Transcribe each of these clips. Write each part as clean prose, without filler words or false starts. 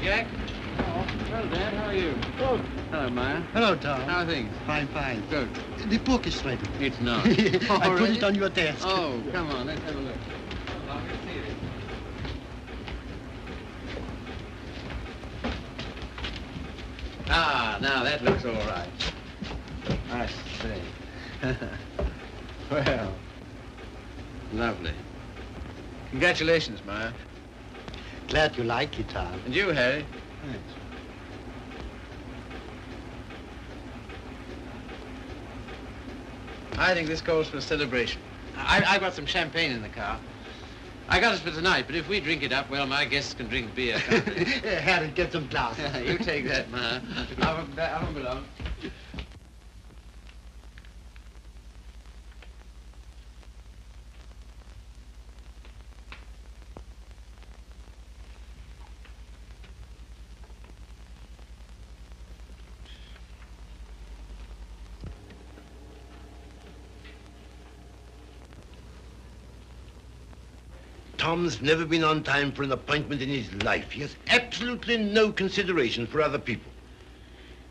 Jack. Oh, Hello, Dad. How are you? oh. Hello, Maya. Hello, Tom. How are things? Fine, fine. Good. The book is ready. It's not. I put Already? it on your desk. Oh, come on. Let's have a look. Well, let's see it. Ah, now that looks all right. I see. Well, lovely. Congratulations, Maya. Glad you like it, Tom. And you, Harry. Thanks. I think this calls for a celebration. I got some champagne in the car. I got it for tonight, but if we drink it up, well, my guests can drink beer, can't they? Harry, get some glasses. You take that, Maya. I won't be long. Tom's never been on time for an appointment in his life. He has absolutely no consideration for other people.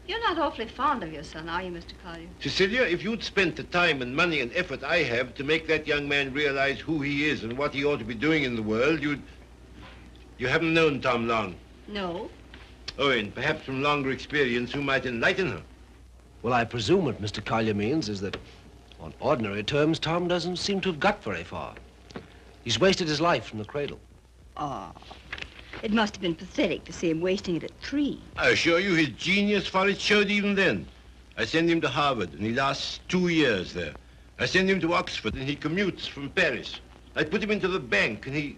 You're not awfully fond of your son, are you, Mr. Collier? Cecelia, if you'd spent the time and money and effort I have to make that young man realize who he is and what he ought to be doing in the world, You haven't known Tom long. No. Owen, perhaps from longer experience, who might enlighten her. Well, I presume what Mr. Collier means is that, on ordinary terms, Tom doesn't seem to have got very far. He's wasted his life from the cradle. Oh, it must have been pathetic to see him wasting it at 3. I assure you his genius for it showed even then. I send him to Harvard, and he lasts 2 years there. I send him to Oxford, and he commutes from Paris. I put him into the bank, and he...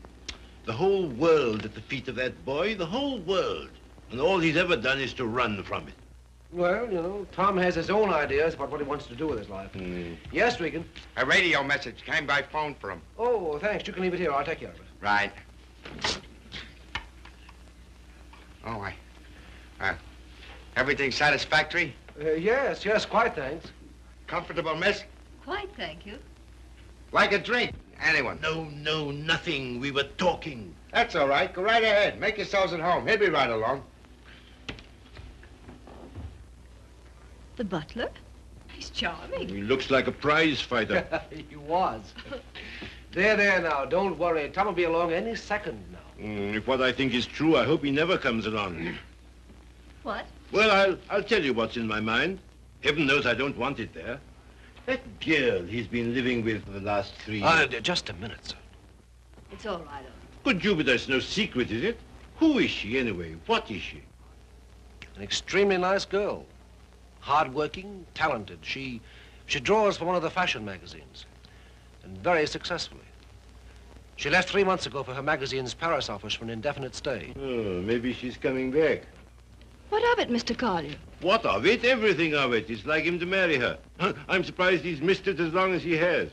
The whole world at the feet of that boy, the whole world. And all he's ever done is to run from it. Well, you know, Tom has his own ideas about what he wants to do with his life. Yes, Regan? A radio message came by phone for him. Oh, thanks. You can leave it here. I'll take care of it. Right. Oh, everything satisfactory? Yes, quite, thanks. Comfortable, miss? Quite, thank you. Like a drink? Anyone? No, nothing. We were talking. That's all right. Go right ahead. Make yourselves at home. He'll be right along. The butler? He's charming. He looks like a prize fighter. He was. There now. Don't worry. Tom will be along any second now. If what I think is true, I hope he never comes along. What? Well, I'll tell you what's in my mind. Heaven knows I don't want it there. That girl he's been living with for the last 3 years. Just a minute, sir. It's all right, Owen. Good Jupiter, it's no secret, is it? Who is she, anyway? What is she? An extremely nice girl. Hard-working, talented. She draws for one of the fashion magazines. And very successfully. She left 3 months ago for her magazine's Paris office for an indefinite stay. Oh, maybe she's coming back. What of it, Mr. Collier? What of it? Everything of it. It's like him to marry her. I'm surprised he's missed it as long as he has.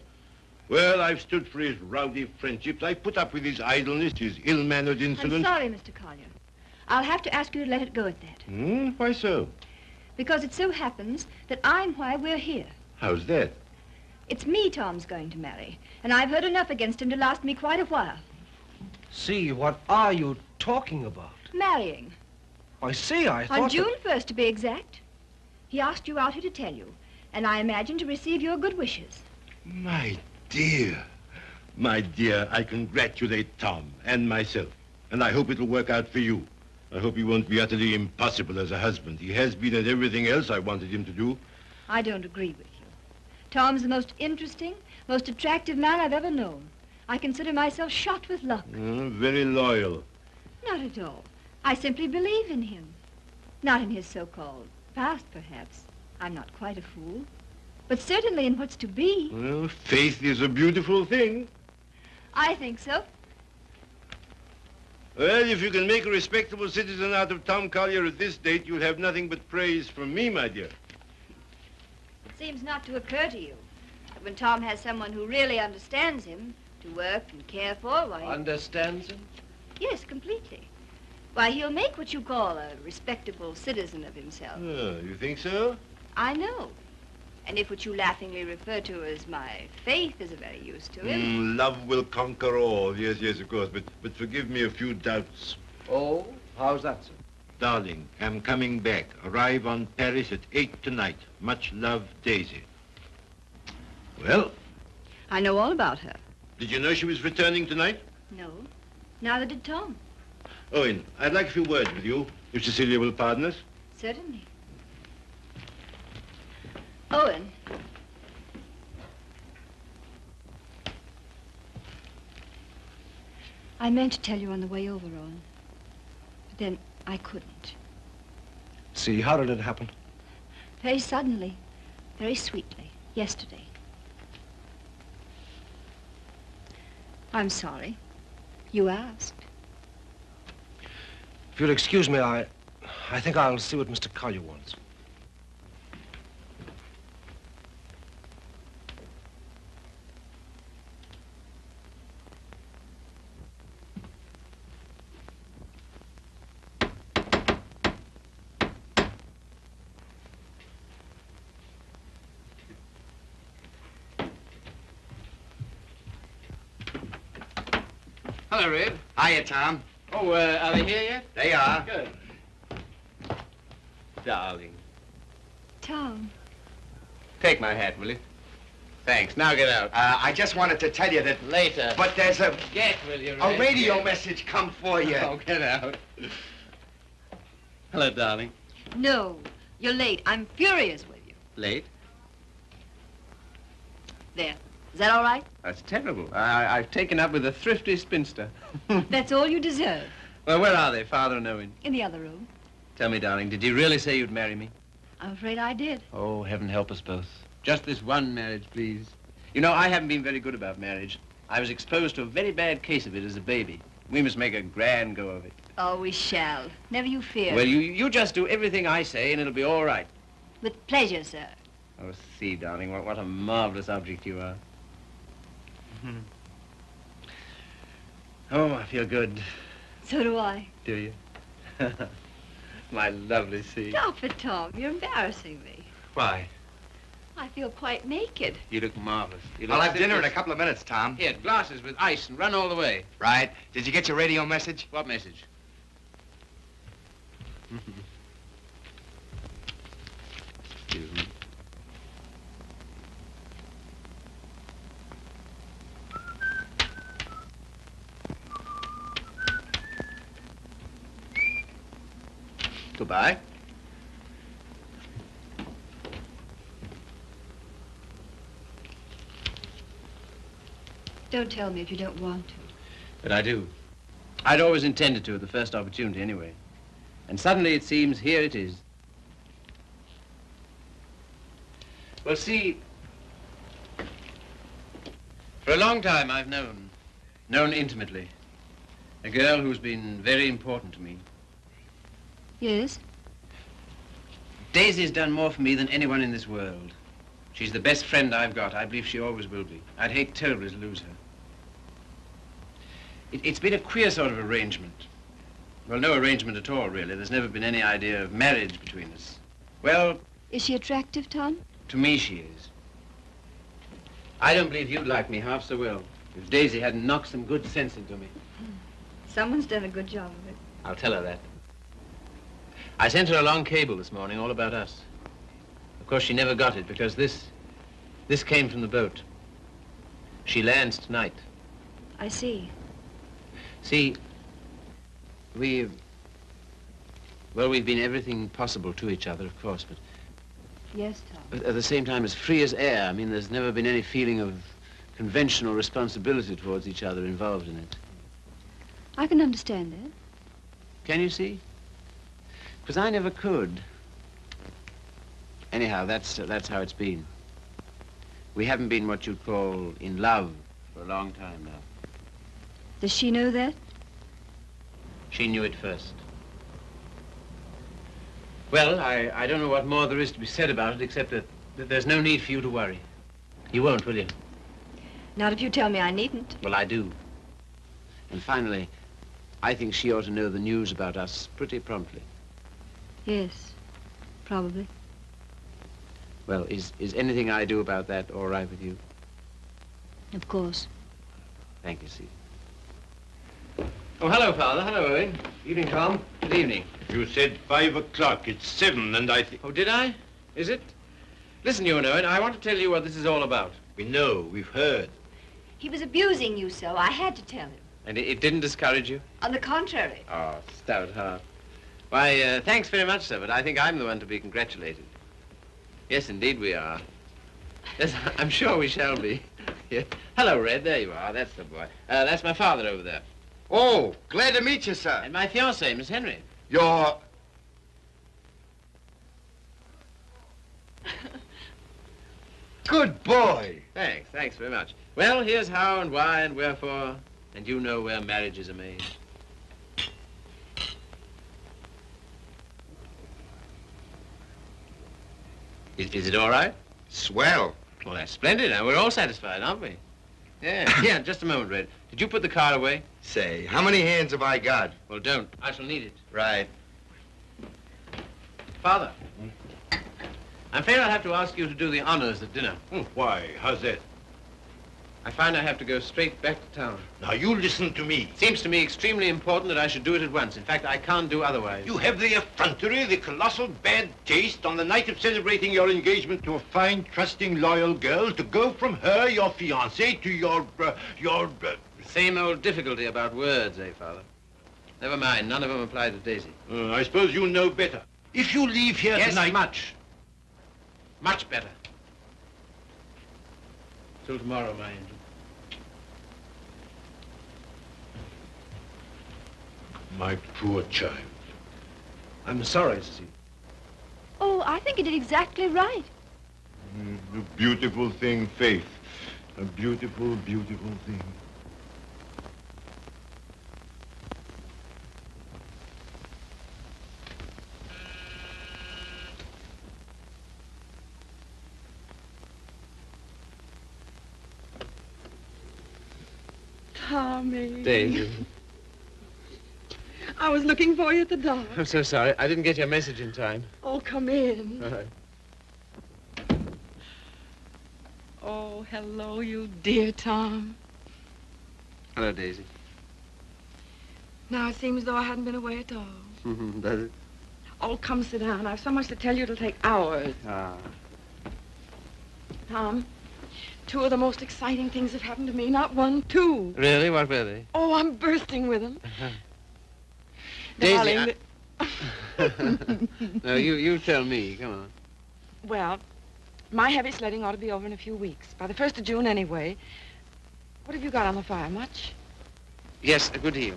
Well, I've stood for his rowdy friendships. I put up with his idleness, his ill-mannered insolence. I'm sorry, Mr. Collier. I'll have to ask you to let it go at that. Why so? Because it so happens that I'm why we're here. How's that? It's me Tom's going to marry, and I've heard enough against him to last me quite a while. See, what are you talking about? Marrying. I see, I thought On June 1st, to be exact. He asked you out here to tell you, and I imagine to receive your good wishes. My dear, I congratulate Tom and myself, and I hope it'll work out for you. I hope he won't be utterly impossible as a husband. He has been at everything else I wanted him to do. I don't agree with you. Tom's the most interesting, most attractive man I've ever known. I consider myself shot with luck. Very loyal. Not at all. I simply believe in him. Not in his so-called past, perhaps. I'm not quite a fool. But certainly in what's to be. Well, faith is a beautiful thing. I think so. Well, if you can make a respectable citizen out of Tom Collier at this date, you'll have nothing but praise from me, my dear. It seems not to occur to you that when Tom has someone who really understands him to work and care for, why... Understands him? Yes, completely. Why, he'll make what you call a respectable citizen of himself. Oh, you think so? I know. And if what you laughingly refer to as my faith is of any use to him... Love will conquer all. Yes, of course. But forgive me a few doubts. Oh, how's that, sir? Darling, I'm coming back. Arrive on Paris at 8 tonight. Much love, Daisy. Well, I know all about her. did you know she was returning tonight? No. Neither did Tom. Owen, I'd like a few words with you, if Cecelia will pardon us. Certainly. Owen. I meant to tell you on the way over, Owen. But then I couldn't. See, how did it happen? Very suddenly, very sweetly, yesterday. I'm sorry. You asked. If you'll excuse me, I think I'll see what Mr. Collier wants. Hello, Red. Hiya, Tom. Oh, are they here yet? They are. Good. Darling. Tom. Take my hat, will you? Thanks. Now get out. I just wanted to tell you that... Later. But there's a Get, will you, Red? radio Get. message come for you. Oh, get out. Hello, darling. No, you're late. I'm furious with you. Late? There. Is that all right? That's terrible. I've taken up with a thrifty spinster. That's all you deserve. Well, where are they, Father and Owen? In the other room. Tell me, darling, did you really say you'd marry me? I'm afraid I did. Oh, heaven help us both. Just this one marriage, please. You know, I haven't been very good about marriage. I was exposed to a very bad case of it as a baby. We must make a grand go of it. Oh, we shall. Never you fear. Well, you just do everything I say, and it'll be all right. With pleasure, sir. Oh, see, darling, what a marvelous object you are. Oh, I feel good. So do I. Do you? My lovely sea. Stop it, Tom. You're embarrassing me. Why? I feel quite naked. You look marvelous. You I'll look have dinner in a simply- couple of minutes, Tom. Here, glasses with ice and run all the way. Right. Did you get your radio message? What message? Excuse me. Goodbye. Don't tell me if you don't want to. But I do. I'd always intended to at the first opportunity anyway. And suddenly it seems here it is. Well, see, for a long time I've known intimately, a girl who's been very important to me. Yes? Daisy's done more for me than anyone in this world. She's the best friend I've got. I believe she always will be. I'd hate terribly to lose her. It's been a queer sort of arrangement. Well, no arrangement at all, really. There's never been any idea of marriage between us. Well, Is she attractive, Tom? to me she is. I don't believe you'd like me half so well if Daisy hadn't knocked some good sense into me. Someone's done a good job of it. I'll tell her that. I sent her a long cable this morning all about us. Of course, she never got it because this came from the boat. She lands tonight. I see. See, we've been everything possible to each other, of course, but Yes, Tom. at the same time as free as air. I mean, there's never been any feeling of conventional responsibility towards each other involved in it. I can understand that. Can you see? Because I never could. Anyhow, that's how it's been. We haven't been what you'd call in love for a long time now. Does she know that? She knew it first. Well, I don't know what more there is to be said about it, except that there's no need for you to worry. You won't, will you? Not if you tell me I needn't. Well, I do. And finally, I think she ought to know the news about us pretty promptly. Yes, probably. Well, is anything I do about that all right with you? Of course. Thank you, Steve. Oh, hello, Father. Hello, Owen. Evening, Tom. Good evening. You said 5 o'clock. It's 7, and I think... Oh, did I? Is it? Listen, you and Owen, I want to tell you what this is all about. We know. We've heard. He was abusing you so. I had to tell him. And it didn't discourage you? On the contrary. Oh, stout heart. Why, thanks very much, sir, but I think I'm the one to be congratulated. Yes, indeed we are. Yes, I'm sure we shall be. Yeah. Hello, Red. There you are. That's the boy. That's my father over there. Oh, glad to meet you, sir. And my fiancée, Miss Henry. You're... Good boy. Thanks very much. Well, here's how and why and wherefore, and you know where marriages are made. Is it all right? Swell. Well, that's splendid. Now, we're all satisfied, aren't we? Yeah, yeah, just a moment, Red. Did you put the car away? Say, how many hands have I got? Well, don't. I shall need it. Right. Father, I'm afraid I'll have to ask you to do the honors at dinner. Why? How's that? I find I have to go straight back to town. Now, you listen to me. It seems to me extremely important that I should do it at once. In fact, I can't do otherwise. You have the effrontery, the colossal bad taste on the night of celebrating your engagement to a fine, trusting, loyal girl to go from her, your fiancée, to your... Same old difficulty about words, eh, Father? Never mind. None of them apply to Daisy. I suppose you know better. If you leave here Yes, tonight... much. Much better. Till tomorrow, my angel. My poor child. I'm sorry, Cecelia. Oh, I think you did exactly right. A beautiful thing, Faith. A beautiful, beautiful thing. Tommy. Daisy. I was looking for you at the door. I'm so sorry. I didn't get your message in time. Oh, come in. All right. Oh, hello, you dear Tom. Hello, Daisy. Now it seems as though I hadn't been away at all. Does it? Oh, come sit down. I've so much to tell you it'll take hours. Ah. Tom, two of the most exciting things have happened to me. Not one, two. Really? What were they? Oh, I'm bursting with them. Daisy, Darling, No, you tell me. Come on. well, my heavy sledding ought to be over in a few weeks. By the 1st of June, anyway. What have you got on the fire? Much? Yes, a good deal.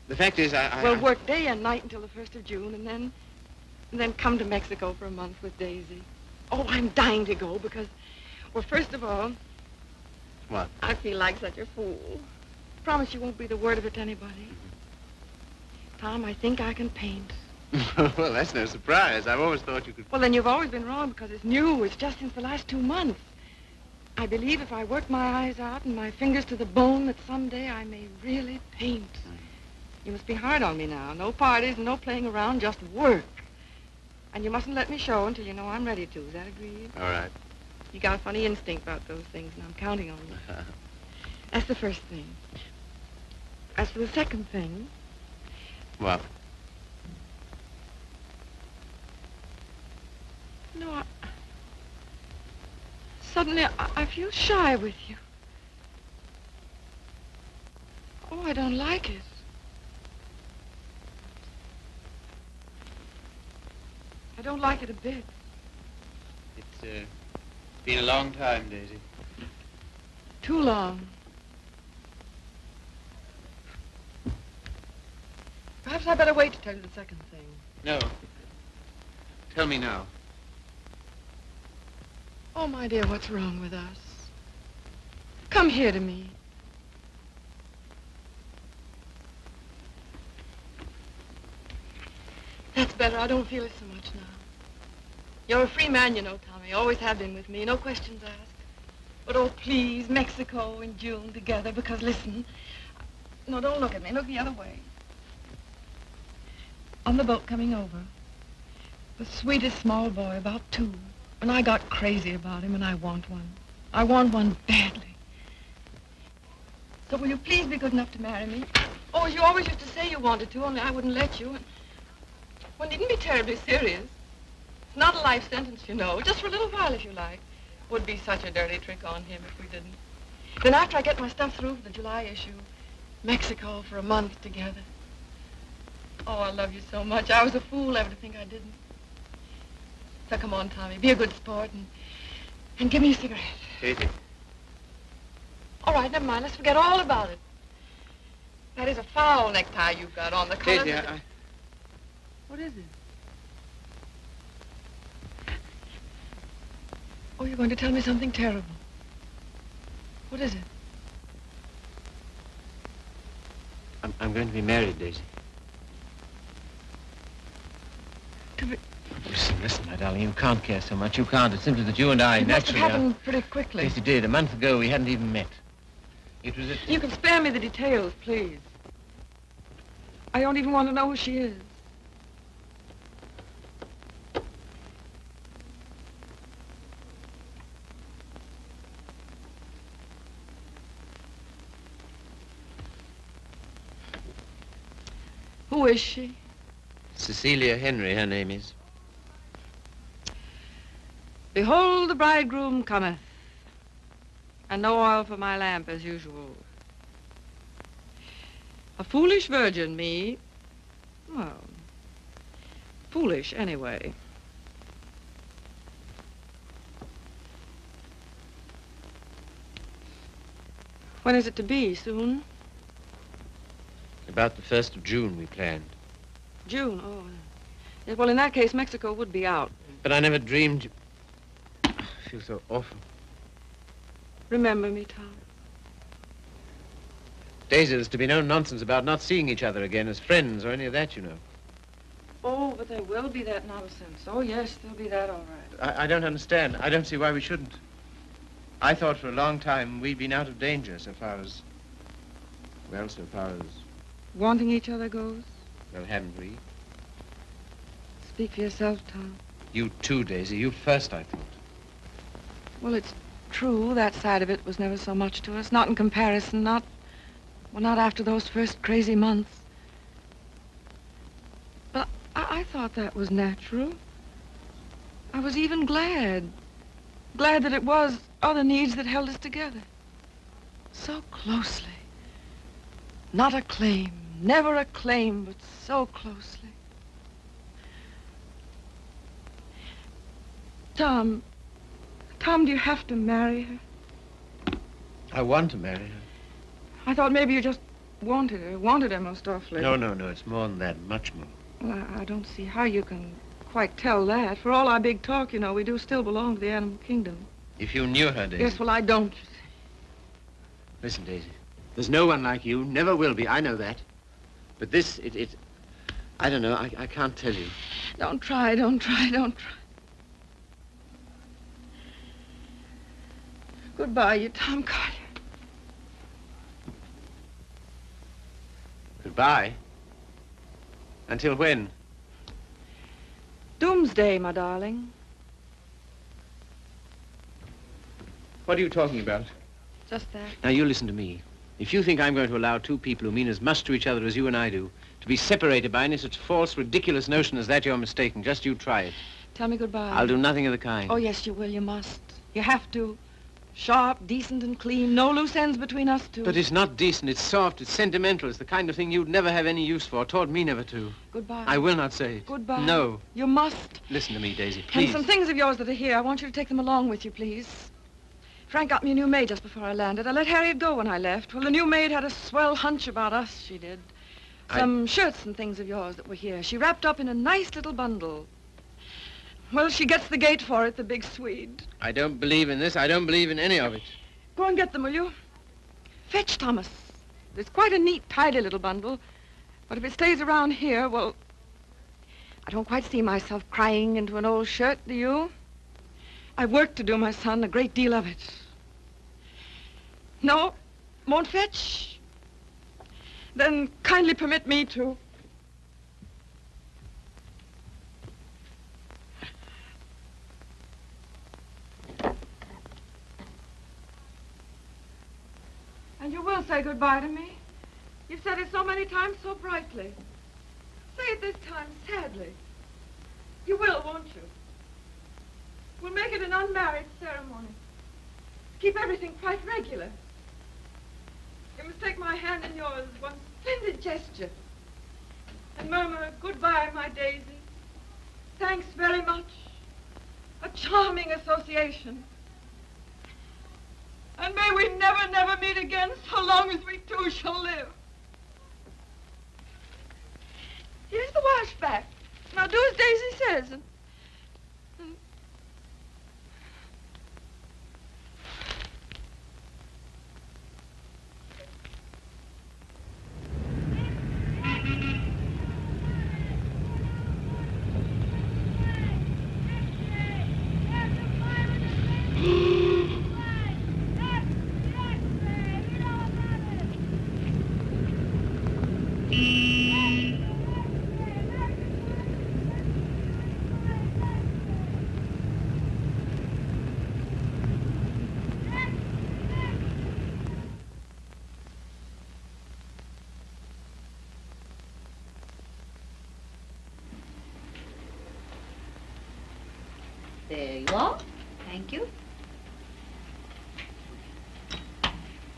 The fact is, Well, work day and night until the 1st of June, and then come to Mexico for a month with Daisy. Oh, I'm dying to go because, well, first of all... What? I feel like such a fool. Promise you won't breathe a word of it to anybody. Tom, I think I can paint. Well, that's no surprise. I've always thought you could... Well, then you've always been wrong because it's new. It's just since the last 2 months. I believe if I work my eyes out and my fingers to the bone that someday I may really paint. You must be hard on me now. No parties and no playing around, just work. And you mustn't let me show until you know I'm ready to. Is that agreed? All right. You got a funny instinct about those things, and I'm counting on you. That's the first thing. As for the second thing... What? No, suddenly I feel shy with you. Oh, I don't like it. I don't like it a bit. It's been a long time, Daisy. Too long. Perhaps I better wait to tell you the second thing. No. Tell me now. Oh, my dear, what's wrong with us? Come here to me. That's better. I don't feel it so much now. You're a free man, you know, Tommy. Always have been with me. No questions asked. But, oh, please, Mexico in June together, because, listen. No, don't look at me. Look the other way. On the boat coming over, the sweetest small boy, about 2. And I got crazy about him, and I want one. I want one badly. So will you please be good enough to marry me? Oh, as you always used to say you wanted to, only I wouldn't let you. One needn't be terribly serious. It's not a life sentence, you know. Just for a little while, if you like. Would be such a dirty trick on him if we didn't. Then after I get my stuff through for the July issue, Mexico for a month together. Oh, I love you so much. I was a fool ever to think I didn't. So come on, Tommy, be a good sport and give me a cigarette. Katie. All right, never mind. Let's forget all about it. That is a foul necktie you've got on. The colors Katie, of the- What is it? Oh, you're going to tell me something terrible. What is it? I'm going to be married, Daisy. To be... Listen, my darling, you can't care so much. You can't. It's simply that you and I It must have naturally are... happened pretty quickly. Yes, it did. A month ago, we hadn't even met. It was at... You can spare me the details, please. I don't even want to know who she is. Who is she? Cecelia Henry, her name is. Behold, the bridegroom cometh, and no oil for my lamp as usual. A foolish virgin, me. Well, foolish anyway. When is it to be? Soon? About the 1st of June, we planned. June, oh. Yeah, well, in that case, Mexico would be out. But I never dreamed... I feel so awful. Remember me, Tom. Daisy, there's to be no nonsense about not seeing each other again as friends or any of that, you know. Oh, but there will be that nonsense. Oh, yes, there'll be that, all right. I don't understand. I don't see why we shouldn't. I thought for a long time we'd been out of danger so far as... Well, so far as... Wanting each other goes? Well, haven't we? Speak for yourself, Tom. You too, Daisy. You first, I thought. Well, it's true. That side of it was never so much to us. Not in comparison. Not after those first crazy months. But I thought that was natural. I was even glad. Glad that it was other needs that held us together. So closely. Not a claim. Never a claim, but so closely. Tom, do you have to marry her? I want to marry her. I thought maybe you just wanted her most awfully. No, it's more than that, much more. Well, I don't see how you can quite tell that. For all our big talk, you know, we do still belong to the animal kingdom. If you knew her, Daisy... Yes, well, I don't. Listen, Daisy, there's no one like you, never will be, I know that. But this, I don't know, I can't tell you. Don't try. Goodbye, you Tom Collier. Goodbye? Until when? Doomsday, my darling. What are you talking about? Just that. Now, you listen to me. If you think I'm going to allow two people who mean as much to each other as you and I do to be separated by any such false, ridiculous notion as that, you're mistaken. Just you try it. Tell me goodbye. I'll do nothing of the kind. Oh, yes, you will. You must. You have to. Sharp, decent, and clean. No loose ends between us two. But it's not decent. It's soft. It's sentimental. It's the kind of thing you'd never have any use for. Taught me never to. Goodbye. I will not say it. Goodbye. No. You must. Listen to me, Daisy, please. And some things of yours that are here, I want you to take them along with you, please. Frank got me a new maid just before I landed. I let Harriet go when I left. Well, the new maid had a swell hunch about us, she did. Some shirts and things of yours that were here. She wrapped up in a nice little bundle. Well, she gets the gate for it, the big Swede. I don't believe in this. I don't believe in any of it. Go and get them, will you? Fetch Thomas. It's quite a neat, tidy little bundle. But if it stays around here, well, I don't quite see myself crying into an old shirt, do you? I've work to do, my son, a great deal of it. No? Won't fetch? Then kindly permit me to. And you will say goodbye to me? You've said it so many times so brightly. Say it this time sadly. You will, won't you? We'll make it an unmarried ceremony. Keep everything quite regular. You must take my hand in yours, one splendid gesture, and murmur, goodbye, my Daisy. Thanks very much. A charming association. And may we never, never meet again so long as we two shall live. Here's the washback. Now do as Daisy says. And there you are. Thank you.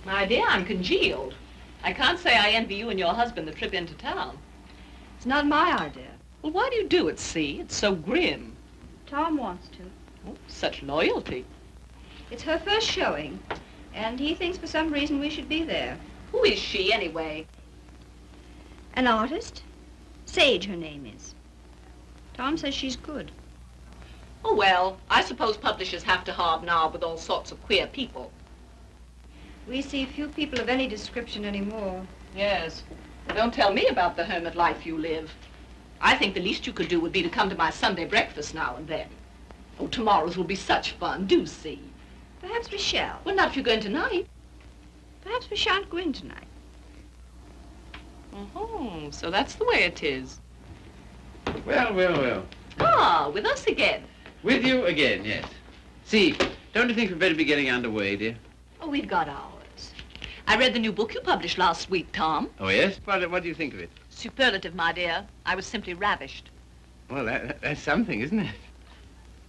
My dear, I'm congealed. I can't say I envy you and your husband the trip into town. It's not my idea. Well, why do you do it, see? It's so grim. Tom wants to. Oh, such loyalty. It's her first showing, and he thinks for some reason we should be there. Who is she, anyway? An artist? Sage, her name is. Tom says she's good. Oh, well, I suppose publishers have to hobnob with all sorts of queer people. We see few people of any description anymore. Yes. Well, don't tell me about the hermit life you live. I think the least you could do would be to come to my Sunday breakfast now and then. Oh, tomorrow's will be such fun. Do see. Perhaps we shall. Well, not if you're going tonight. Perhaps we shan't go in tonight. Oh, so that's the way it is. Well, well, well. Ah, with us again. With you again, yes. See, don't you think we'd better be getting underway, dear? Oh, we've got ours. I read the new book you published last week, Tom. Oh, yes? What do you think of it? Superlative, my dear. I was simply ravished. Well, that's something, isn't it?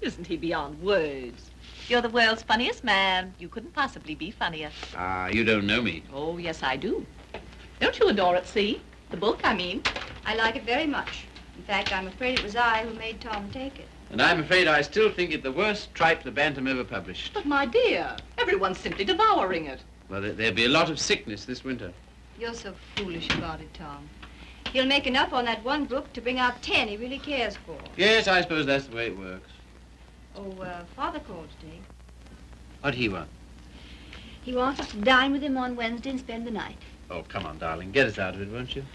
Isn't he beyond words? You're the world's funniest man. You couldn't possibly be funnier. Ah, you don't know me. Oh, yes, I do. Don't you adore it, see? The book, I mean. I like it very much. In fact, I'm afraid it was I who made Tom take it. And I'm afraid I still think it the worst tripe the Bantam ever published. But, my dear, everyone's simply devouring it. Well, there'll be a lot of sickness this winter. You're so foolish about it, Tom. He'll make enough on that one book to bring out 10 he really cares for. Yes, I suppose that's the way it works. Oh, Father called today. What'd he want? He wants us to dine with him on Wednesday and spend the night. Oh, come on, darling. Get us out of it, won't you?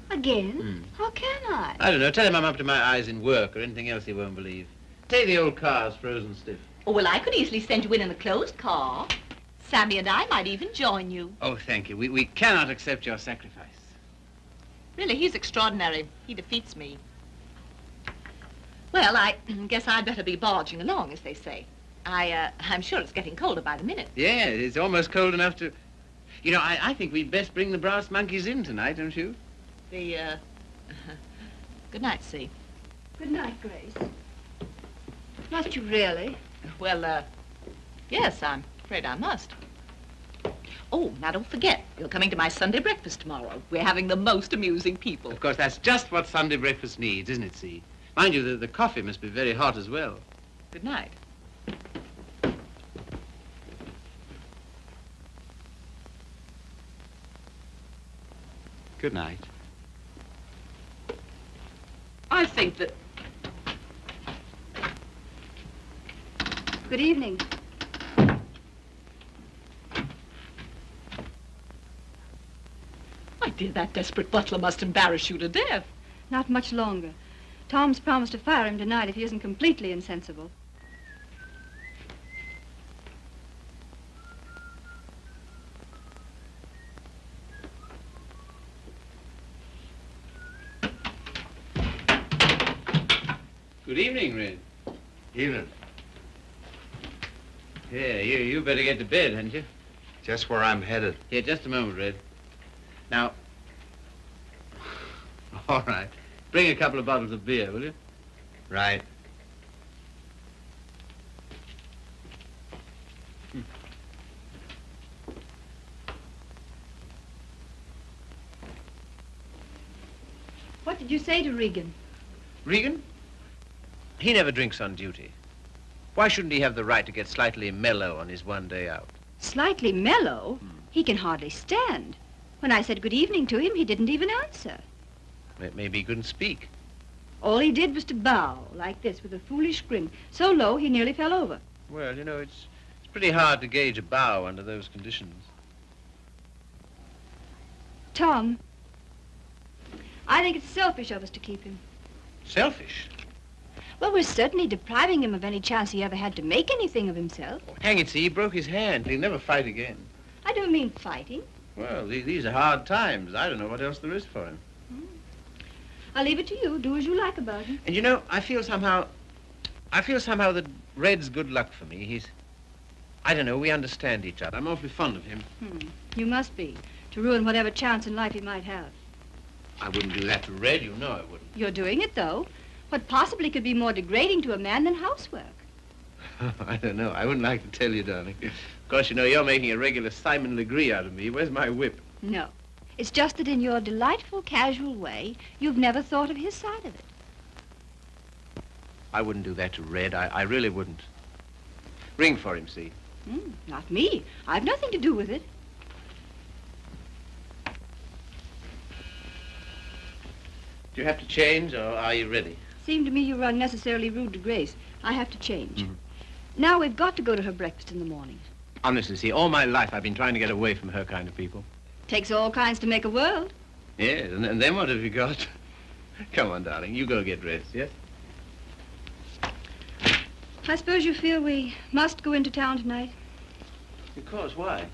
Again? How can I? I don't know. Tell him I'm up to my eyes in work or anything else he won't believe. Say the old car's frozen stiff. Oh, well, I could easily send you in a closed car. Sammy and I might even join you. Oh, thank you. We cannot accept your sacrifice. Really, he's extraordinary. He defeats me. Well, I guess I'd better be barging along, as they say. I'm sure it's getting colder by the minute. Yeah, it's almost cold enough to... You know, I think we'd best bring the brass monkeys in tonight, don't you? Good night, C. Good night, Grace. Must you really? Well, yes, I'm afraid I must. Oh, now don't forget, you're coming to my Sunday breakfast tomorrow. We're having the most amusing people. Of course, that's just what Sunday breakfast needs, isn't it, C? Mind you, the coffee must be very hot as well. Good night. Good night. I think that... Good evening. My dear, that desperate butler must embarrass you to death. Not much longer. Tom's promised to fire him tonight if he isn't completely insensible. Good evening, Red. Evening. Yeah, you better get to bed, hadn't you? Just where I'm headed. Here, just a moment, Red. Now... All right. Bring a couple of bottles of beer, will you? Right. What did you say to Regan? Regan? He never drinks on duty. Why shouldn't he have the right to get slightly mellow on his one day out? Slightly mellow? He can hardly stand. When I said good evening to him, he didn't even answer. Maybe he couldn't speak. All he did was to bow, like this, with a foolish grin, so low he nearly fell over. Well, you know, it's pretty hard to gauge a bow under those conditions. Tom, I think it's selfish of us to keep him. Selfish? Well, we're certainly depriving him of any chance he ever had to make anything of himself. Oh, hang it, see, he broke his hand. He'll never fight again. I don't mean fighting. Well, these are hard times. I don't know what else there is for him. I'll leave it to you. Do as you like about him. And you know, I feel somehow that Red's good luck for me. I don't know, we understand each other. I'm awfully fond of him. You must be, to ruin whatever chance in life he might have. I wouldn't do that to Red, you know I wouldn't. You're doing it, though. What possibly could be more degrading to a man than housework? I don't know. I wouldn't like to tell you, darling. Of course, you know, you're making a regular Simon Legree out of me. Where's my whip? No. It's just that in your delightful, casual way, you've never thought of his side of it. I wouldn't do that to Red. I really wouldn't. Ring for him, see? Not me. I've nothing to do with it. Do you have to change, or are you ready? Seemed to me you were unnecessarily rude to Grace. I have to change. Now we've got to go to her breakfast in the morning. Honestly, see, all my life I've been trying to get away from her kind of people. Takes all kinds to make a world. Yes, and then what have you got? Come on, darling, you go get dressed, yes? I suppose you feel we must go into town tonight. Of course, why?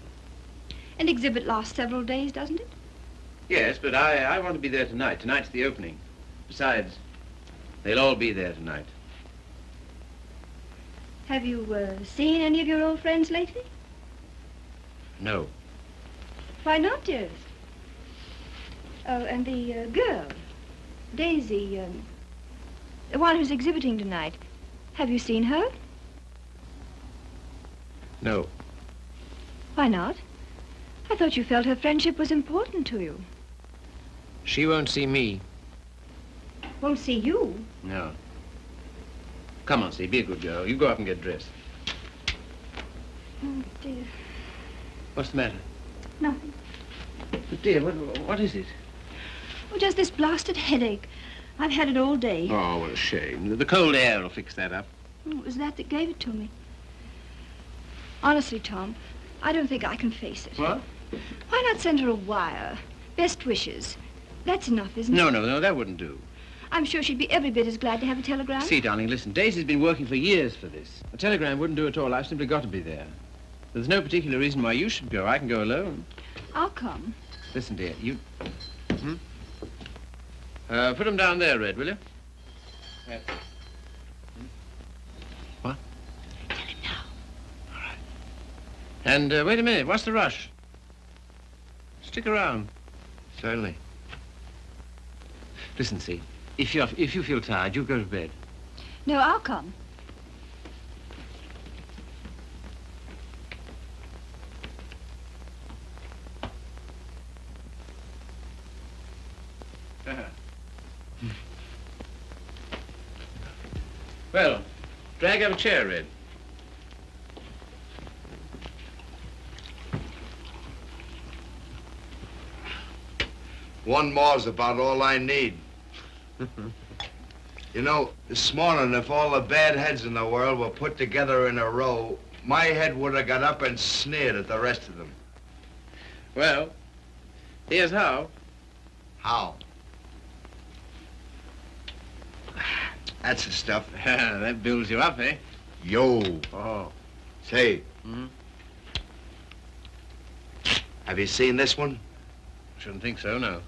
An exhibit lasts several days, doesn't it? Yes, but I want to be there tonight. Tonight's the opening. Besides, they'll all be there tonight. Have you seen any of your old friends lately? No. Why not, dearest? Oh, and the girl, Daisy, the one who's exhibiting tonight. Have you seen her? No. Why not? I thought you felt her friendship was important to you. She won't see me. Won't see you? No. Come on, see, be a good girl. You go up and get dressed. Oh, dear. What's the matter? Nothing. But dear, what is it? Oh, just this blasted headache. I've had it all day. Oh, what a shame. The cold air will fix that up. Oh, it was that gave it to me. Honestly, Tom, I don't think I can face it. What? Why not send her a wire? Best wishes. That's enough, isn't it? No, that wouldn't do. I'm sure she'd be every bit as glad to have a telegram. See, darling, listen, Daisy's been working for years for this. A telegram wouldn't do at all. I've simply got to be there. There's no particular reason why you should go. I can go alone. I'll come. Listen, dear, you... put them down there, Red, will you? Yes. What? Tell him now. All right. And wait a minute. What's the rush? Stick around. Certainly. Listen, see, if you feel tired, you go to bed. No, I'll come. Well, drag up a chair, Red. One more's about all I need. You know, this morning, if all the bad heads in the world were put together in a row, my head would have got up and sneered at the rest of them. Well, here's how. How? That's the stuff. That builds you up, eh? Yo. Oh. Say, Mm-hmm. have you seen this one? Shouldn't think so, no.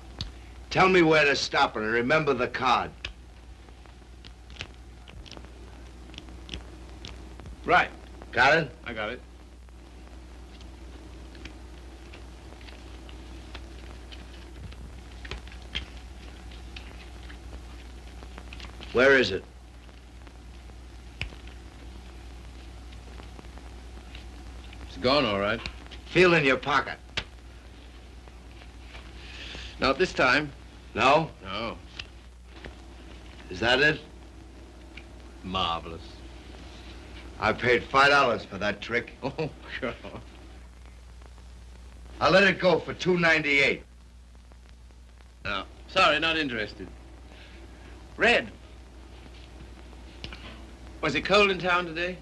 Tell me where to stop and remember the card. Right. Got it? I got it. Where is it? It's gone, all right. Feel in your pocket. Not this time. No? No. Is that it? Marvelous. I paid $5 for that trick. Oh, sure. I'll let it go for $2.98. No, sorry, not interested. Red. Was it cold in town today?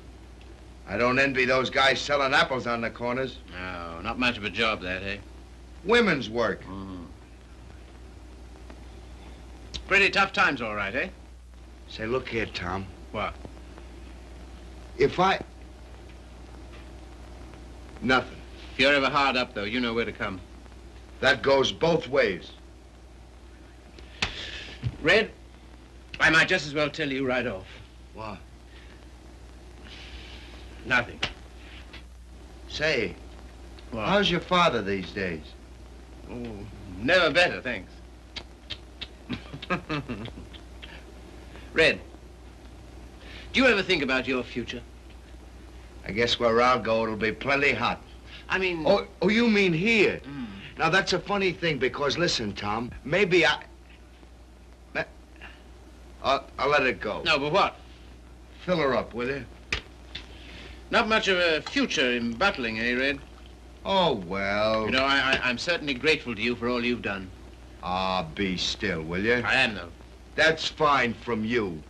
I don't envy those guys selling apples on the corners. No, not much of a job, that, eh? Women's work. Pretty tough times, all right, eh? Say, look here, Tom. What? If I... Nothing. If you're ever hard up, though, you know where to come. That goes both ways. Red, I might just as well tell you right off. What? Nothing. Say, What? how's your father these days? Oh, never better, thanks. Red, do you ever think about your future? I guess where I'll go, it'll be plenty hot. I mean... Oh, you mean here? Mm. Now, that's a funny thing, because listen, Tom, maybe I'll let it go. No, but what? Fill her up, will you? Not much of a future in battling, eh, Red? Oh, well. You know, I'm certainly grateful to you for all you've done. Ah, be still, will you? I am, though. That's fine from you.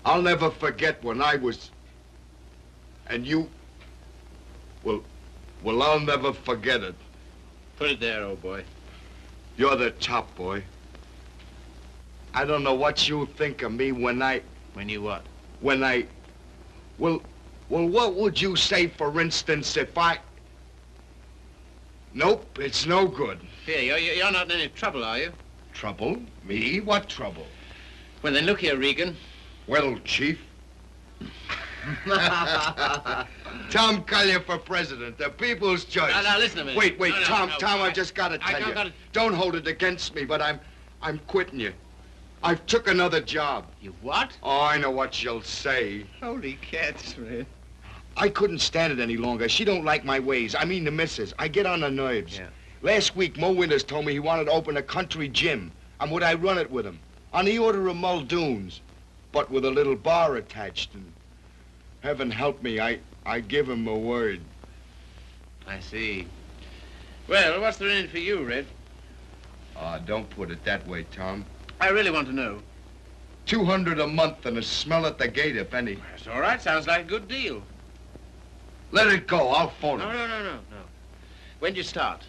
I'll never forget when I was... And you... Well, I'll never forget it. Put it there, old boy. You're the top, boy. I don't know what you think of me when I... When you what? When I... Well, what would you say, for instance, if I... Nope, it's no good. Here, you're not in any trouble, are you? Trouble? Me? What trouble? Well, then look here, Regan. Well, Chief. Tom Collier for president, the people's choice. Now, listen a minute. Wait, No, Tom, no, I just gotta tell you. gotta- Don't hold it against me, but I'm quitting you. I've took another job. You what? Oh, I know what you'll say. Holy cats, Red. I couldn't stand it any longer. She don't like my ways. I mean the missus. I get on her nerves. Yeah. Last week, Mo Winters told me he wanted to open a country gym. And would I run it with him? On the order of Muldoon's, but with a little bar attached. And heaven help me, I give him a word. I see. Well, what's there in it for you, Red? Don't put it that way, Tom. I really want to know. $200 a month and a smell at the gate, if any. That's all right. Sounds like a good deal. Let it go. I'll phone No. him. When'd you start?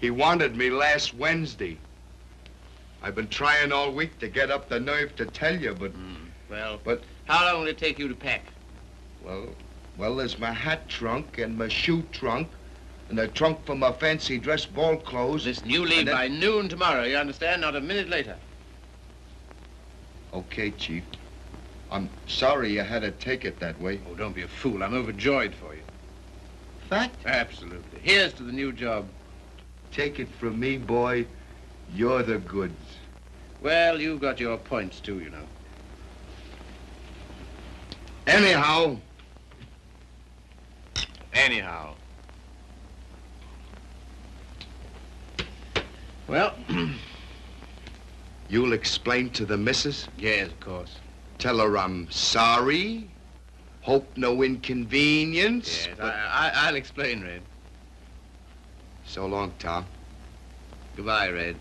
He wanted me last Wednesday. I've been trying all week to get up the nerve to tell you, but... Well, But- how long will it take you to pack? Well, there's my hat trunk and my shoe trunk and the trunk for my fancy dress ball clothes. Listen, you leave and then- by noon tomorrow, you understand? Not a minute later. Okay, Chief. I'm sorry you had to take it that way. Oh, don't be a fool. I'm overjoyed for you. Fact? Absolutely. Here's to the new job. Take it from me, boy. You're the goods. Well, you've got your points, too, you know. Anyhow, Well, you'll explain to the missus? yes, of course. Tell her I'm sorry. Hope no inconvenience. Yes, but- I'll explain, Red. So long, Tom. Goodbye, Red.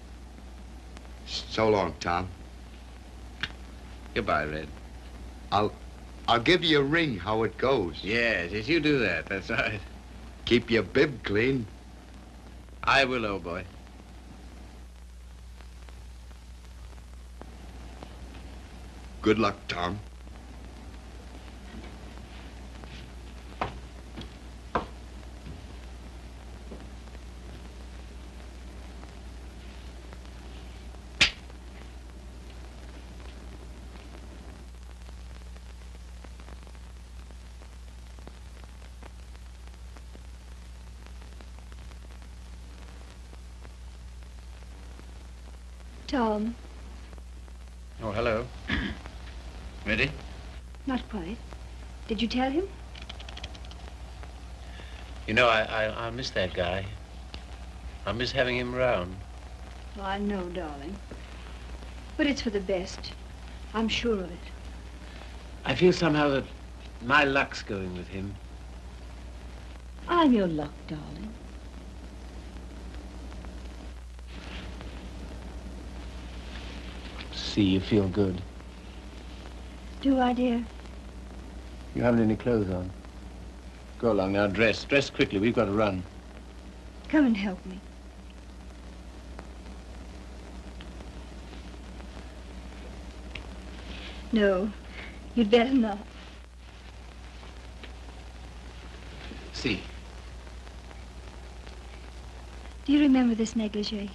So long, Tom. Goodbye, Red. I'll give you a ring how it goes. Yes, you do that. That's right. Keep your bib clean. I will, old boy. Good luck, Tom. Tom, Oh, hello. Ready? not quite. Did you tell him? You know, I miss that guy. I miss having him around. Oh, I know, darling. But it's for the best. I'm sure of it. I feel somehow that my luck's going with him. I'm your luck, darling. See, you feel good. Do I, dear? You haven't any clothes on. Go along now, dress. Dress quickly, we've got to run. Come and help me. No, you'd better not. See. Do you remember this negligee?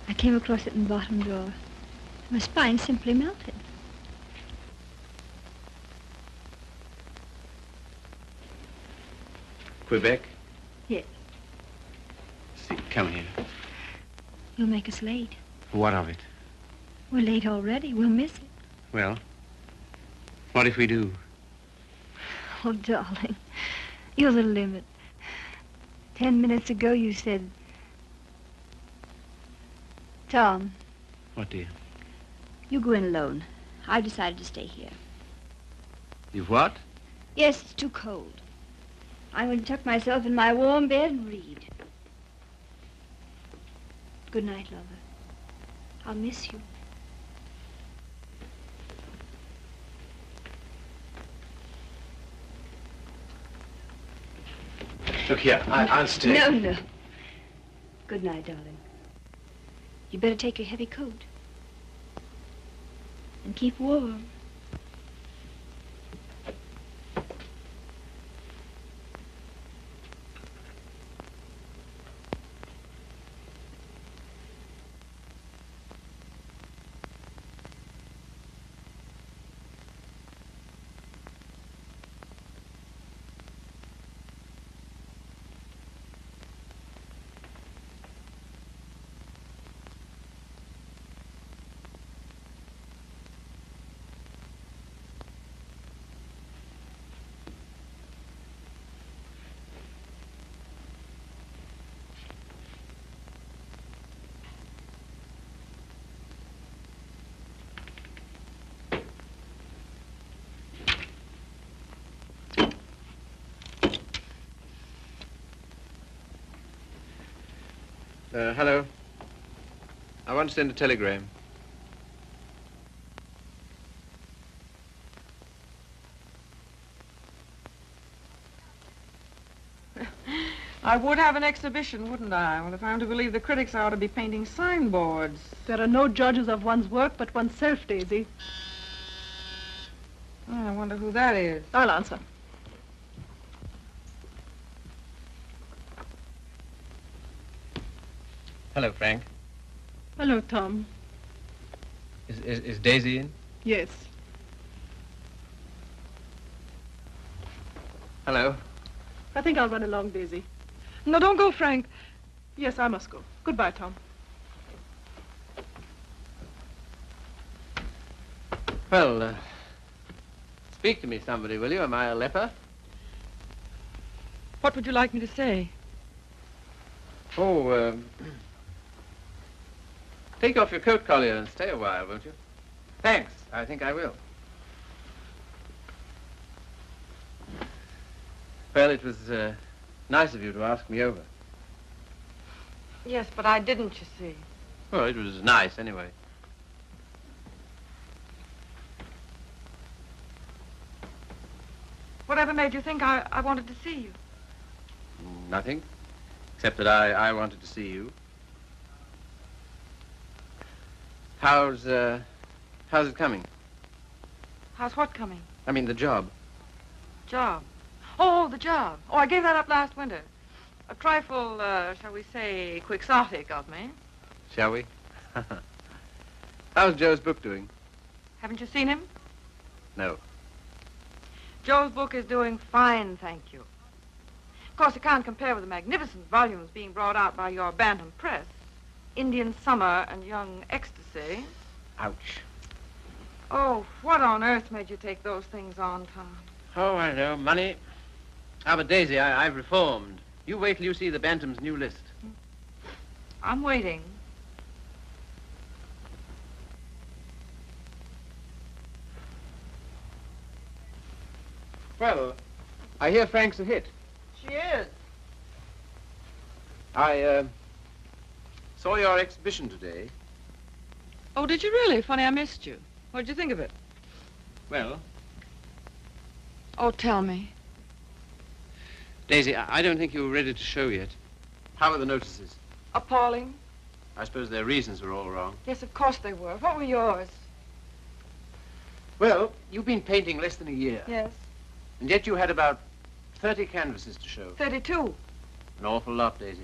I came across it in the bottom drawer. My spine simply melted. Quebec? Yes. See, come here. You'll make us late. What of it? We're late already. We'll miss it. Well, what if we do? Oh, darling, you're the limit. 10 minutes ago you said... Tom, What, dear? you go in alone. I've decided to stay here. You've what? Yes, it's too cold. I'm going to tuck myself in my warm bed and read. Good night, lover. I'll miss you. Look here, I'll stay. No, no. Good night, darling. You better take your heavy coat. And keep warm. Hello. I want to send a telegram. I would have an exhibition, wouldn't I? Well, if I'm to believe the critics, I ought to be painting signboards. There are no judges of one's work but oneself, Daisy. Oh, I wonder who that is. I'll answer. Hello, Frank. Hello, Tom. Is Daisy in? Yes. Hello. I think I'll run along, Daisy. No, don't go, Frank. Yes, I must go. Goodbye, Tom. Well, speak to me, somebody, will you? Am I a leper? What would you like me to say? Oh, take off your coat collar and stay a while, won't you? Thanks. I think I will. Well, it was nice of you to ask me over. Yes, but I didn't, you see. Well, it was nice, anyway. Whatever made you think I wanted to see you? Nothing, except that I wanted to see you. How's it coming? How's what coming? I mean, the job. Job. Oh, the job. Oh, I gave that up last winter. A trifle, shall we say, quixotic of me. Shall we? How's Joe's book doing? Haven't you seen him? No. Joe's book is doing fine, thank you. Of course, it can't compare with the magnificent volumes being brought out by your Bantam Press. Indian Summer and Young Ecstasy. Ouch. Oh, what on earth made you take those things on, Tom? Oh, I know. Money. Ah, but Daisy, I've reformed. You wait till you see the Bantam's new list. I'm waiting. Well, I hear Frank's a hit. She is. I saw your exhibition today. Oh, did you really? Funny, I missed you. What did you think of it? Well, Oh, tell me. Daisy, I don't think you were ready to show yet. How were the notices? Appalling. I suppose their reasons were all wrong. Yes, of course they were. What were yours? Well, you've been painting less than a year. Yes. And yet you had about 30 canvases to show. 32. An awful lot, Daisy.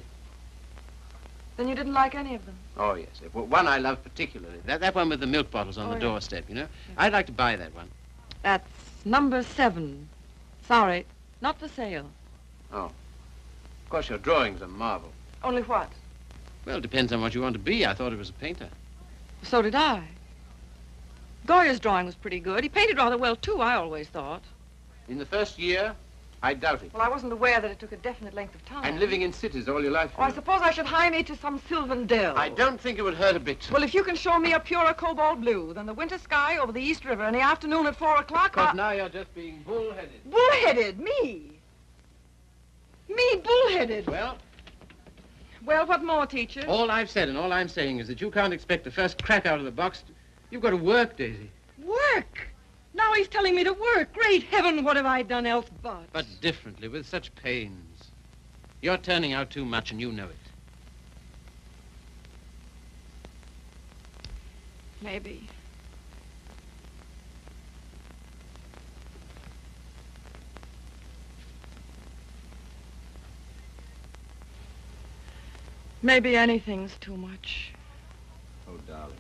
Then you didn't like any of them? Oh, yes. Well, one I love particularly. That one with the milk bottles on Oh, the yeah. doorstep, you know? I'd like to buy that one. That's number 7. Sorry, not for sale. Oh. Of course, your drawing's a marvel. Only what? Well, it depends on what you want to be. I thought it was a painter. So did I. Goya's drawing was pretty good. He painted rather well, too, I always thought. In the first year, I doubt it. Well, I wasn't aware that it took a definite length of time. And living in cities all your life. Oh, I suppose I should hie me to some sylvan dell. I don't think it would hurt a bit. Well, if you can show me a purer cobalt blue than the winter sky over the East River in the afternoon at 4 o'clock, But now you're just being bullheaded. Bullheaded? Me? Me bullheaded? Well, Well, what more, teacher? all I've said and all I'm saying is that you can't expect the first crack out of the box. You've got to work, Daisy. Work? Now he's telling me to work. Great heaven, what have I done else but? But differently, with such pains. You're turning out too much and you know it. Maybe. Maybe anything's too much. Oh, darling.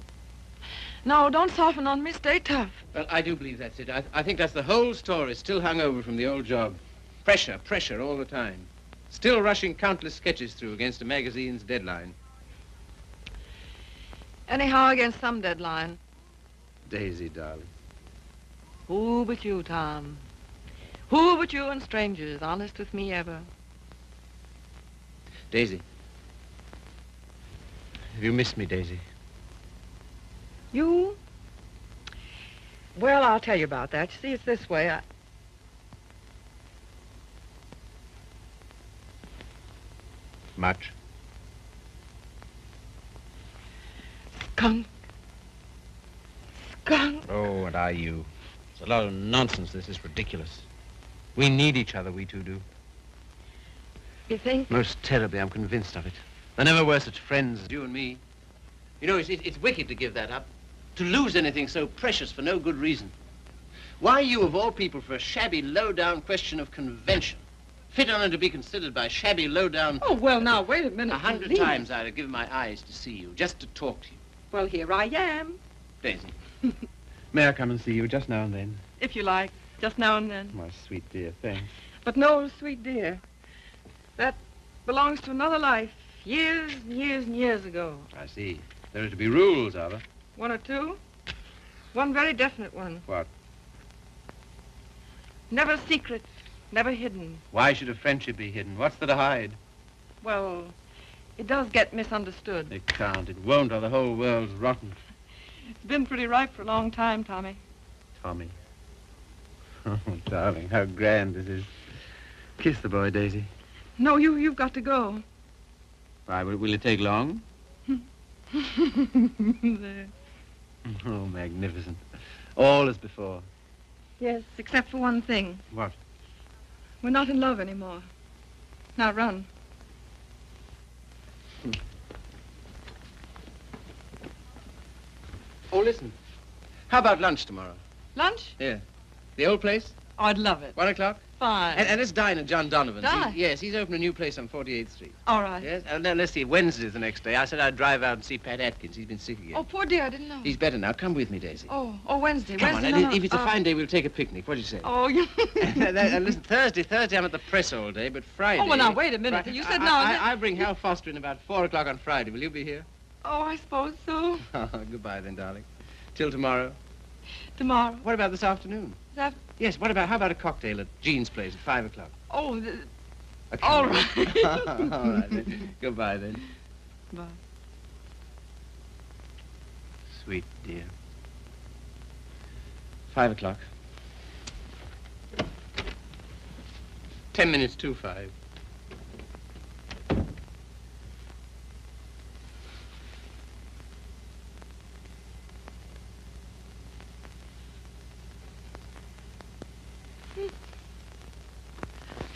No, don't soften on me. Stay tough. Well, I do believe that's it. I think that's the whole story, still hung over from the old job. Pressure all the time. Still rushing countless sketches through against a magazine's deadline. Anyhow, against some deadline. Daisy, darling. Who but you, Tom? Who but you and strangers, honest with me ever? Daisy. Have you missed me, Daisy? You? Well, I'll tell you about that. You see, it's this way. Much. Skunk. Skunk. Oh, and are you? It's a lot of nonsense. This is ridiculous. We need each other, we two do. You think? Most terribly, I'm convinced of it. There never were such friends as you and me. You know, it's wicked to give that up. To lose anything so precious for no good reason. Why you, of all people, for a shabby, low-down question of convention? Fit on to be considered by shabby, low-down... Oh, well, now, wait a minute. 100 please. times I'd have given my eyes to see you, just to talk to you. Well, here I am. Daisy, may I come and see you just now and then? If you like. Just now and then. My sweet dear, thanks. But no, sweet dear. That belongs to another life. Years and years and years ago. I see. There are to be rules, are there? One or two. One very definite one. What? Never secret. Never hidden. Why should a friendship be hidden? What's there to hide? Well, it does get misunderstood. It can't. It won't, or the whole world's rotten. It's been pretty ripe for a long time, Tommy. Tommy. Oh, darling, how grand this is. Kiss the boy, Daisy. No, you've got to go. Why, will it take long? There. Oh, magnificent. All as before. Yes, except for one thing. What? We're not in love anymore. Now run. Oh, listen. How about lunch tomorrow? Lunch? Yeah. The old place? Oh, I'd love it. 1 o'clock? Fine. And let's dine at John Donovan's. Dine? Yes, he's opened a new place on 48th Street. All right. Yes? And then let's see, Wednesday's the next day. I said I'd drive out and see Pat Atkins. He's been sick again. Oh, poor dear, I didn't know. He's better now. Come with me, Daisy. Oh, Wednesday. Come on, Wednesday. and if it's a fine day, we'll take a picnic. What do you say? Oh, you... And listen, Thursday I'm at the press all day, but Friday... Oh, well, now, wait a minute. You said now... I'll bring Hal Foster in about 4 o'clock on Friday. Will you be here? Oh, I suppose so. Goodbye then, darling. Till tomorrow. Tomorrow. What about this afternoon? That... Yes, how about a cocktail at Jean's place at 5 o'clock? Oh, Okay. all right. All right, then. Goodbye, then. Bye. Sweet dear. 5 o'clock. 10 minutes to 5.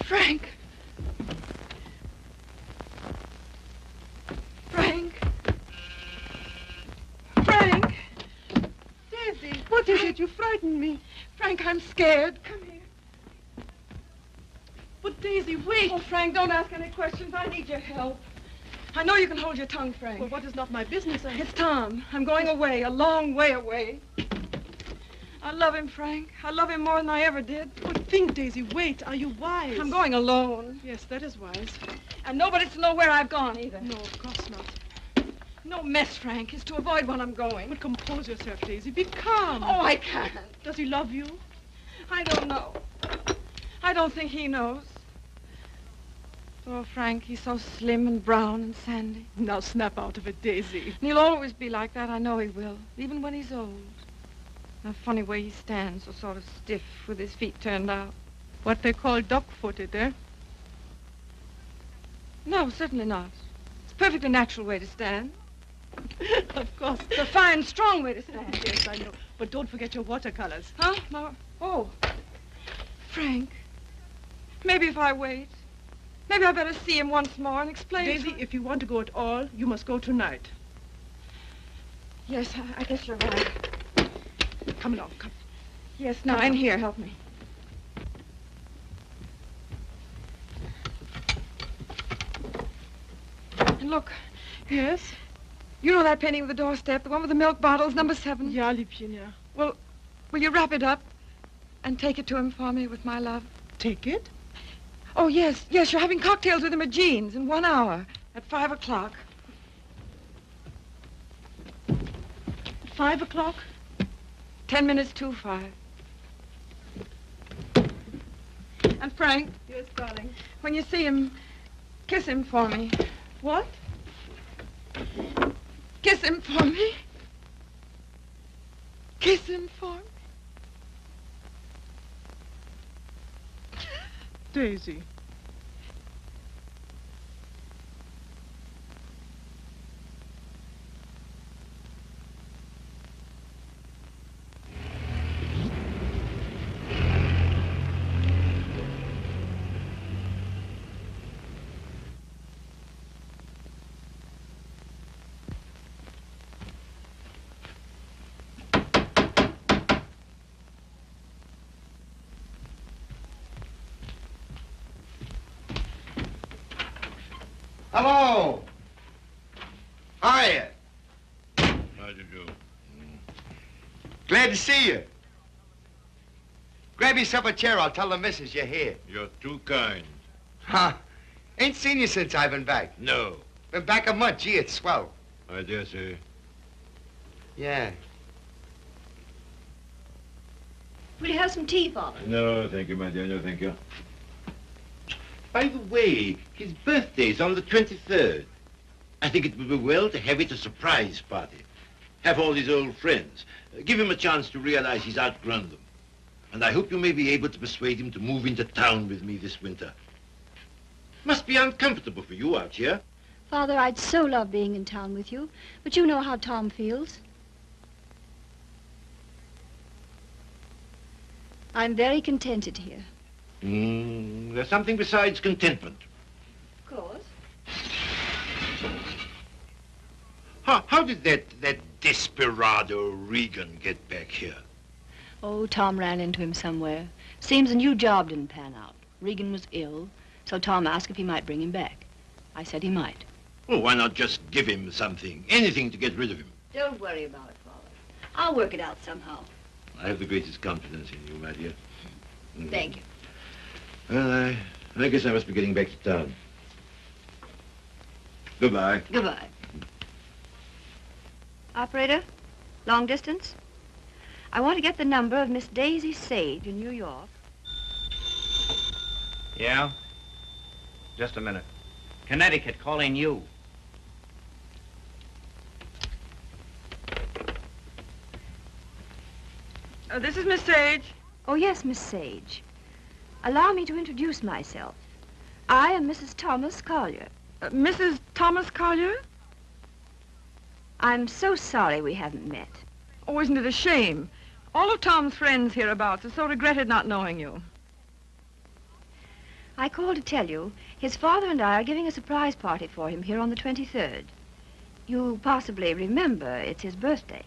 Frank. Frank. Frank. Daisy, What is it? You frightened me. Frank, I'm scared. Come here. But Daisy, wait. Oh, Frank, don't ask any questions. I need your help. I know you can hold your tongue, Frank. Well, what is not my business? It's Tom. I'm going away, a long way away. I love him, Frank. I love him more than I ever did. But think, Daisy, wait. Are you wise? I'm going alone. Yes, that is wise. And nobody's to know where I've gone, either. No, of course not. No mess, Frank. It's to avoid when I'm going. But compose yourself, Daisy. Be calm. Oh, I can't. Does he love you? I don't know. I don't think he knows. Oh, Frank, he's so slim and brown and sandy. Now snap out of it, Daisy. And he'll always be like that. I know he will, even when he's old. A funny way he stands, so sort of stiff with his feet turned out. What they call duck-footed, eh? No, certainly not. It's a perfectly natural way to stand. Of course. It's a fine, strong way to stand. Yes, I know. But don't forget your watercolors. Huh? No. Oh. Frank, maybe if I wait, maybe I better see him once more and explain. Daisy, if you want to go at all, you must go tonight. Yes, I guess you're right. Come along, come. Yes, now, in here, help me. And look, Yes? you know that painting of the doorstep, the one with the milk bottles, number 7? Ja, Liebchen, ja. Well, will you wrap it up and take it to him for me with my love? Take it? Oh, yes, yes, you're having cocktails with him at Jean's in 1 hour at 5 o'clock. 5 o'clock? 10 minutes to 5. And Frank, Yes, darling. when you see him, kiss him for me. What? Kiss him for me. Kiss him for me. Daisy. Hello. Hiya. How do you do? Glad to see you. Grab yourself a chair. I'll tell the missus you're here. You're too kind. Huh? Ain't seen you since I've been back. No. Been back a month. Gee, it's swell. I dare say. Yeah. Will you have some tea, Father? No, thank you, my dear. No, thank you. By the way, his birthday's on the 23rd. I think it would be well to have it a surprise party. Have all his old friends. Give him a chance to realize he's outgrown them. And I hope you may be able to persuade him to move into town with me this winter. Must be uncomfortable for you out here. Father, I'd so love being in town with you, but you know how Tom feels. I'm very contented here. There's something besides contentment. Of course. How did that desperado Regan get back here? Oh, Tom ran into him somewhere. Seems a new job didn't pan out. Regan was ill, so Tom asked if he might bring him back. I said he might. Well, why not just give him something, anything to get rid of him? Don't worry about it, Father. I'll work it out somehow. I have the greatest confidence in you, my dear. Thank you. Well, I guess I must be getting back to town. Goodbye. Goodbye. Operator, long distance? I want to get the number of Miss Daisy Sage in New York. Yeah? Just a minute. Connecticut, calling you. This is Miss Sage. Oh, yes, Miss Sage. Allow me to introduce myself. I am Mrs. Thomas Collier. Mrs. Thomas Collier? I'm so sorry we haven't met. Oh, isn't it a shame? All of Tom's friends hereabouts have so regretted not knowing you. I called to tell you his father and I are giving a surprise party for him here on the 23rd. You possibly remember it's his birthday.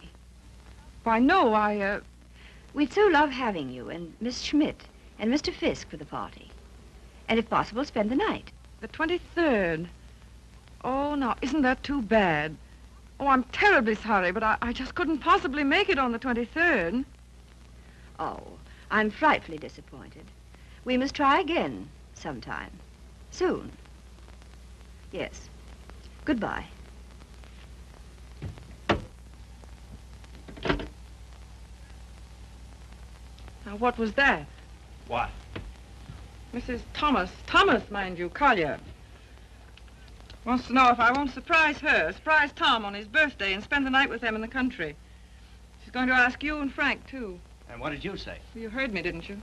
Why, no, We'd so love having you and Miss Schmidt and Mr. Fiske for the party. And if possible, spend the night. The 23rd. Oh, now, isn't that too bad? Oh, I'm terribly sorry, but I just couldn't possibly make it on the 23rd. Oh, I'm frightfully disappointed. We must try again sometime. Soon. Yes. Goodbye. Now, what was that? What? Mrs. Thomas, mind you, Collier. Wants to know if I won't surprise Tom on his birthday and spend the night with them in the country. She's going to ask you and Frank, too. And what did you say? You heard me, didn't you?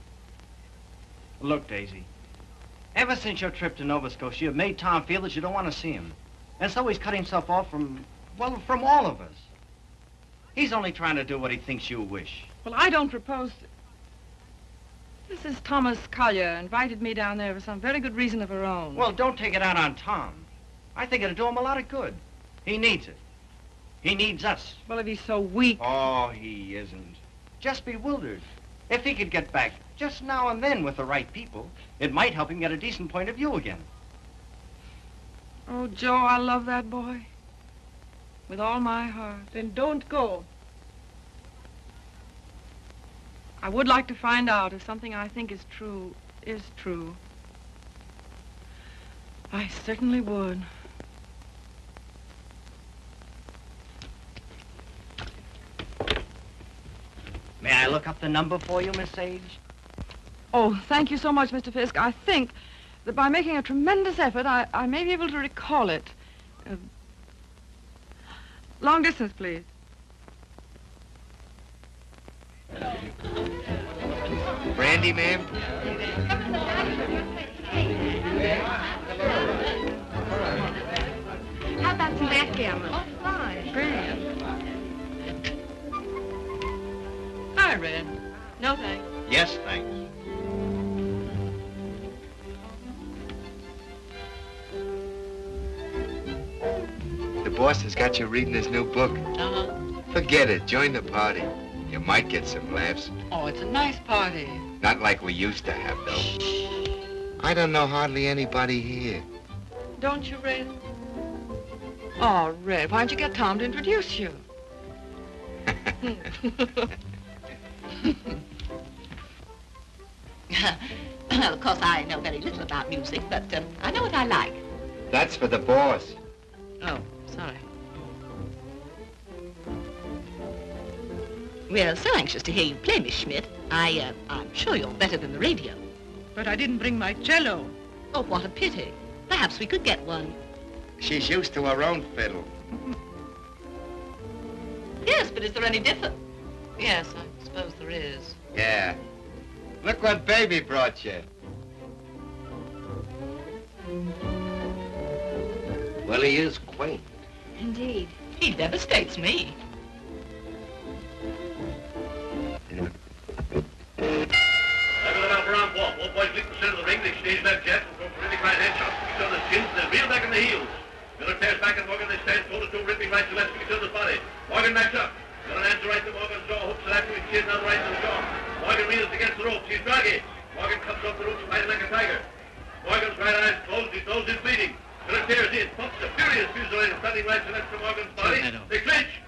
Look, Daisy, ever since your trip to Nova Scotia, you've made Tom feel that you don't want to see him. And so he's cut himself off from all of us. He's only trying to do what he thinks you wish. Well, I don't propose to... Mrs. Thomas Collier invited me down there for some very good reason of her own. Well, don't take it out on Tom. I think it'll do him a lot of good. He needs it. He needs us. Well, if he's so weak... Oh, he isn't. Just bewildered. If he could get back just now and then with the right people, it might help him get a decent point of view again. Oh, Joe, I love that boy. With all my heart. Then don't go. I would like to find out if something I think is true. I certainly would. May I look up the number for you, Miss Sage? Oh, thank you so much, Mr. Fiske. I think that by making a tremendous effort, I may be able to recall it. Long distance, please. Brandy, ma'am? How about some backgammon? Oh, fine. Brilliant. Hi, Red. No, thanks. Yes, thanks. The boss has got you reading his new book. Uh-huh. Forget it. Join the party. You might get some laughs. Oh, it's a nice party. Not like we used to have, though. I don't know hardly anybody here. Don't you, Red? Oh, Red, why don't you get Tom to introduce you? Well, of course, I know very little about music, but I know what I like. That's for the boss. Oh, sorry. We're so anxious to hear you play, Miss Schmidt. I'm sure you're better than the radio. But I didn't bring my cello. Oh, what a pity. Perhaps we could get one. She's used to her own fiddle. Yes, but is there any difference? Yes, I suppose there is. Yeah. Look what baby brought you. Well, he is quaint. Indeed. He devastates me. Around 1.6% of the ring, they exchange that jet and go for really right head shots. Each other's chins, then reel back in the heels. Miller tears back and Morgan, they stand shoulder to ripping right to left to each other's body. Morgan backs up. Miller hands right to Morgan's jaw, hooks it after his chin, now right to the jaw. Morgan reels against the ropes, he's draggy. Morgan comes off the ropes, fighting like a tiger. Morgan's right eye's closed, his nose is bleeding. Miller tears in, pumps a furious fusillade, standing right to left to Morgan's body. They clinch.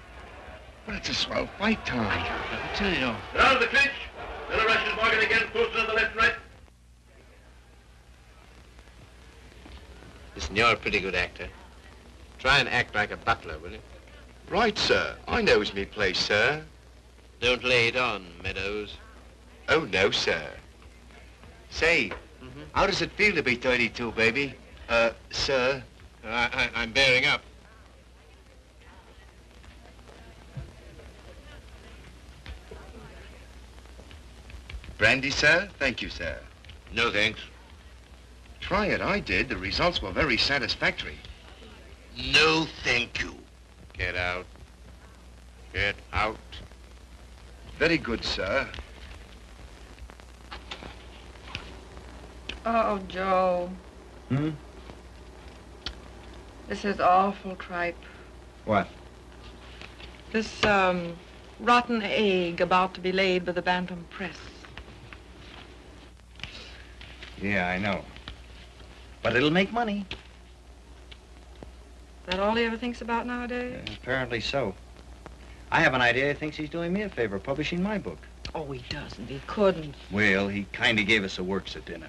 But it's a swell fight, Tom. They're out of the clinch. Miller rushes Morgan again, throws it on the left and right. Listen, you're a pretty good actor. Try and act like a butler, will you? Right, sir. I knows me place, sir. Don't lay it on, Meadows. Oh, no, sir. Say, how does it feel to be 32, baby? Sir? I'm bearing up. Brandy, sir? Thank you, sir. No, thanks. Try it. I did. The results were very satisfactory. No, thank you. Get out. Get out. Very good, sir. Oh, Joe. Hmm? This is awful tripe. What? This, rotten egg about to be laid by the Bantam Press. Yeah, I know. But it'll make money. Is that all he ever thinks about nowadays? Apparently so. I have an idea he thinks he's doing me a favor, publishing my book. Oh, he doesn't. He couldn't. Well, he kind of gave us a works at dinner.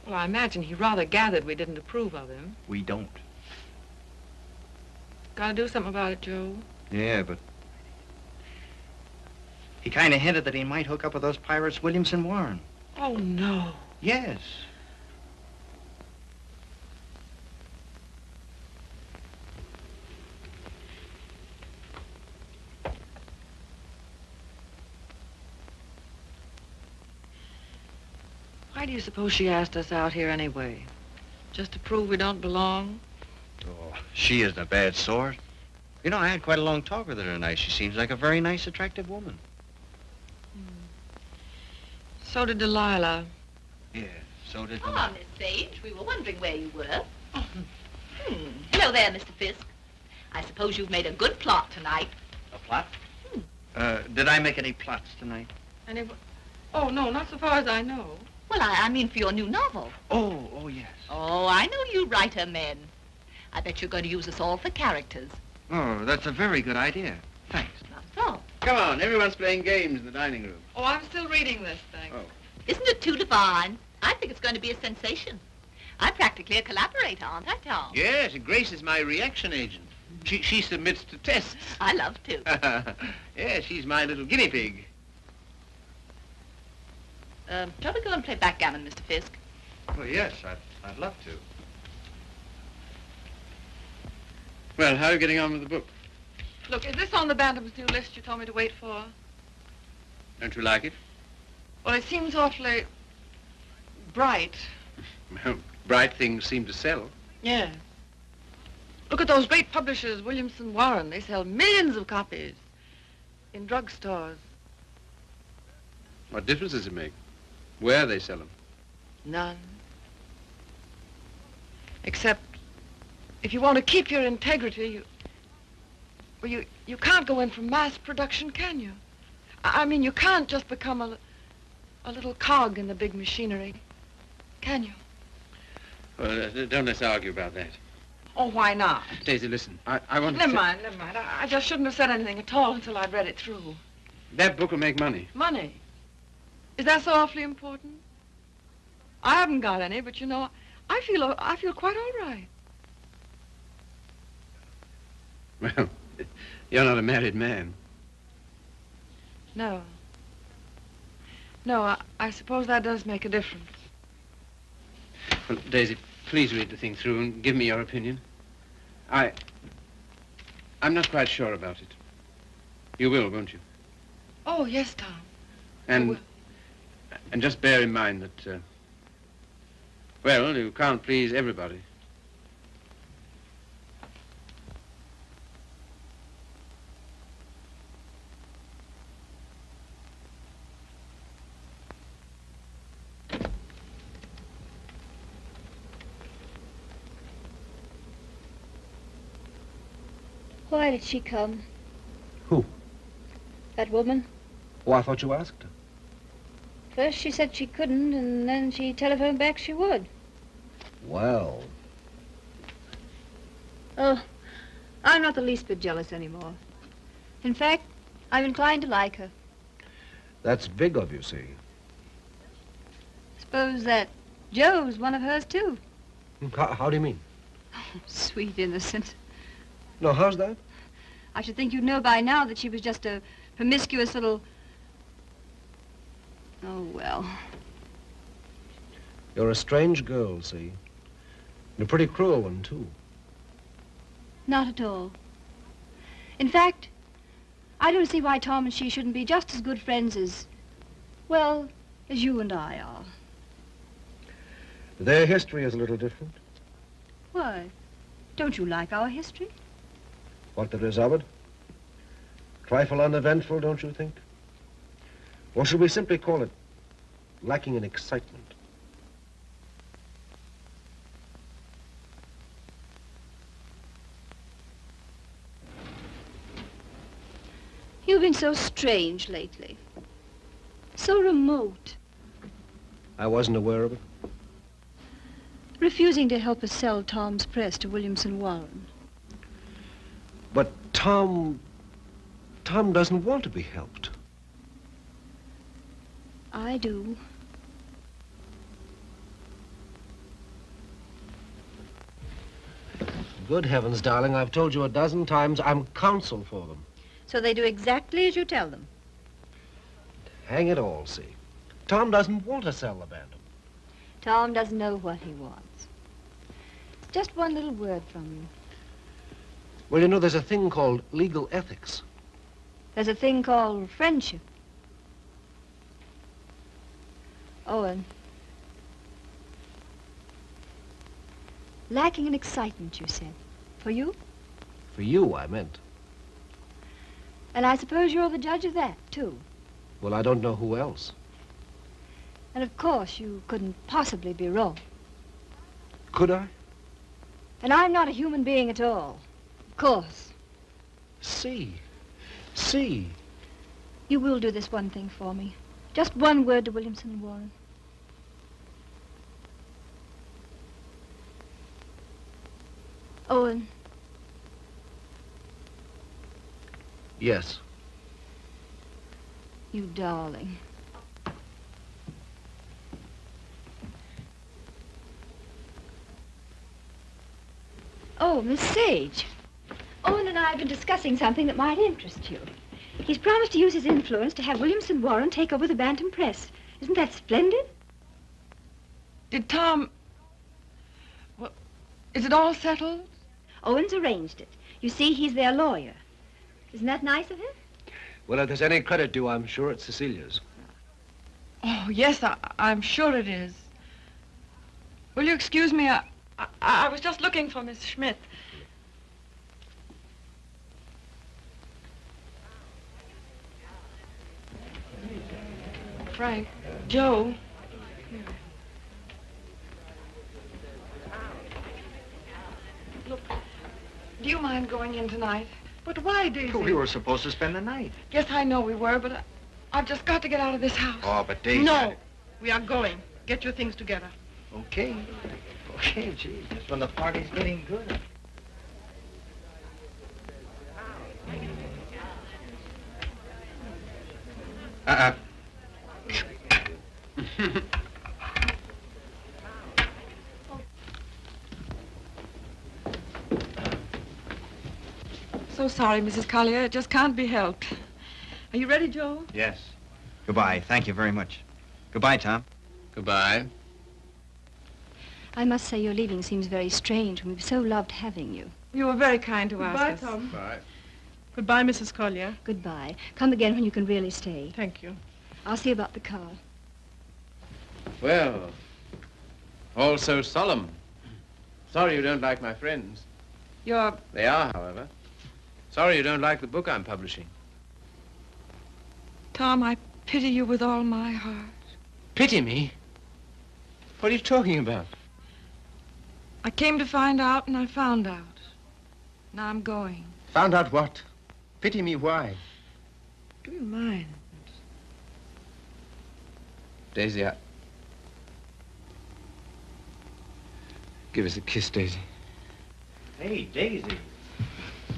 Well, I imagine he rather gathered we didn't approve of him. We don't. Gotta do something about it, Joe. Yeah, but... He kind of hinted that he might hook up with those pirates, Williamson Warren. Oh, no. Yes. Why do you suppose she asked us out here anyway? Just to prove we don't belong? Oh, she isn't a bad sort. You know, I had quite a long talk with her tonight. She seems like a very nice, attractive woman. So did Delilah. Yeah, so did Ah, Miss Sage, we were wondering where you were. Hello there, Mr. Fiske. I suppose you've made a good plot tonight. A plot? Did I make any plots tonight? Oh, no, not so far as I know. Well, I mean for your new novel. Oh, yes. Oh, I know you writer men. I bet you're going to use us all for characters. Oh, that's a very good idea. Thanks. Not so. Come on, everyone's playing games in the dining room. Oh, I'm still reading this thing. Oh. Isn't it too divine? I think it's going to be a sensation. I'm practically a collaborator, aren't I, Tom? Yes, Grace is my reaction agent. She submits to tests. I love to. Yeah, she's my little guinea pig. Shall we go and play backgammon, Mr. Fiske? Well, yes, I'd love to. Well, how are you getting on with the book? Look, is this on the Bantam's new list you told me to wait for? Don't you like it? Well, it seems awfully bright. Well, bright things seem to sell. Yeah. Look at those great publishers, Williamson Warren. They sell millions of copies in drugstores. What difference does it make? Where they sell them? None. Except if you want to keep your integrity, you can't go in for mass production, can you? I mean, you can't just become a little cog in the big machinery, can you? Well, don't let's argue about that. Oh, why not? Daisy, listen, I want to... Never mind. I just shouldn't have said anything at all until I'd read it through. That book will make money. Money? Is that so awfully important? I haven't got any, but you know, I feel quite all right. Well, you're not a married man. No. No, I suppose that does make a difference. Well, Daisy, please read the thing through and give me your opinion. I'm not quite sure about it. You will, won't you? Oh, yes, Tom. And just bear in mind that, well, you can't please everybody. Why did she come? Who? That woman. Oh, I thought you asked her. First she said she couldn't, and then she telephoned back she would. Well. Oh, I'm not the least bit jealous anymore. In fact, I'm inclined to like her. That's big of you, see. Suppose that Joe's one of hers, too. How do you mean? Oh, sweet innocent. No, how's that? I should think you'd know by now that she was just a promiscuous little... Oh, well. You're a strange girl, see. And a pretty cruel one, too. Not at all. In fact, I don't see why Tom and she shouldn't be just as good friends as, well, as you and I are. Their history is a little different. Why? Don't you like our history? What there is of it? Trifle uneventful, don't you think? Or should we simply call it lacking in excitement? You've been so strange lately. So remote. I wasn't aware of it. Refusing to help us sell Tom's press to Williamson Warren. But Tom doesn't want to be helped. I do. Good heavens, darling, I've told you a dozen times I'm counsel for them. So they do exactly as you tell them. Hang it all, see. Tom doesn't want to sell the Bantam. Tom doesn't know what he wants. Just one little word from you. Well, you know, there's a thing called legal ethics. There's a thing called friendship. Owen. Lacking in excitement, you said. For you? For you, I meant. And I suppose you're the judge of that, too. Well, I don't know who else. And of course, you couldn't possibly be wrong. Could I? And I'm not a human being at all. Of course. See. You will do this one thing for me. Just one word to Williamson Warren. Owen. Yes. You darling. Oh, Miss Sage. Owen and I have been discussing something that might interest you. He's promised to use his influence to have Williamson Warren take over the Bantam Press. Isn't that splendid? Did Tom... Well, is it all settled? Owen's arranged it. You see, he's their lawyer. Isn't that nice of him? Well, if there's any credit due, I'm sure it's Cecilia's. Oh, yes, I'm sure it is. Will you excuse me? I was just looking for Miss Schmidt. Frank, Joe. Look, do you mind going in tonight? But why, Daisy? We were supposed to spend the night. Yes, I know we were, but I've just got to get out of this house. Oh, but Daisy... No. We are going. Get your things together. Okay. Okay, gee. Just when the party's getting good. So sorry, Mrs. Collier. It just can't be helped. Are you ready, Joe? Yes. Goodbye. Thank you very much. Goodbye, Tom. Goodbye. I must say your leaving seems very strange. We've so loved having you. You were very kind to ask Goodbye, us. Tom. Bye. Goodbye, Mrs. Collier. Goodbye. Come again when you can really stay. Thank you. I'll see about the car. Well, all so solemn. Sorry you don't like my friends. You're... They are, however. Sorry you don't like the book I'm publishing. Tom, I pity you with all my heart. Pity me? What are you talking about? I came to find out, and I found out. Now I'm going. Found out what? Pity me why? Do you mind? Daisy, give us a kiss, Daisy. Hey, Daisy.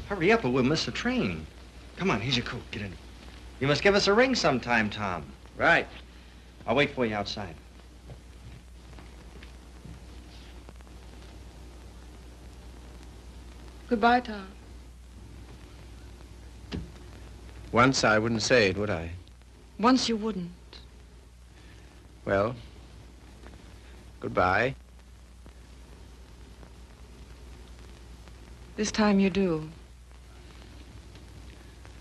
Hurry up or we'll miss the train. Come on, here's your coat. Get in. You must give us a ring sometime, Tom. Right. I'll wait for you outside. Goodbye, Tom. Once I wouldn't say it, would I? Once you wouldn't. Well, goodbye. This time you do.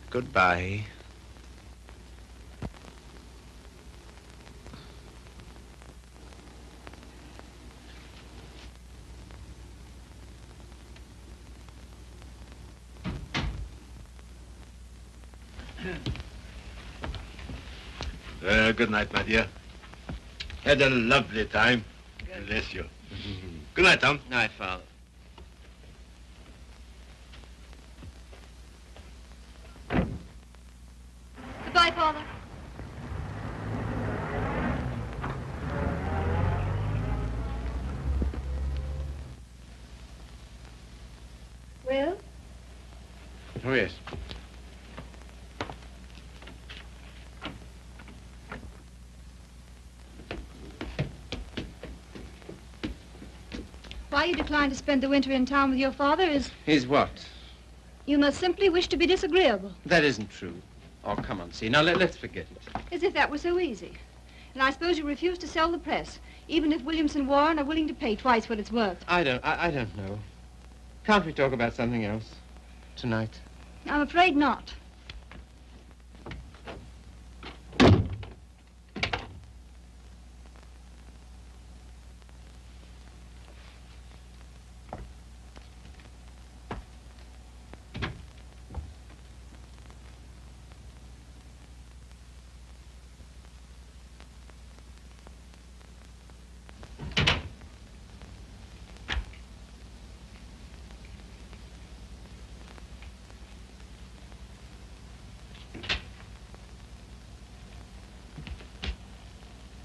Goodbye. Good night, my dear. Had a lovely time. Bless you. Good night, Tom. Night, Father. Goodbye, Father. Well? Oh, yes. Why you decline to spend the winter in town with your father is Is what? you must simply wish to be disagreeable. That isn't true. Oh, come on, see. Now, let's forget it. As if that were so easy. And I suppose you refuse to sell the press, even if Williamson Warren are willing to pay twice what it's worth. I don't know. Can't we talk about something else tonight? I'm afraid not.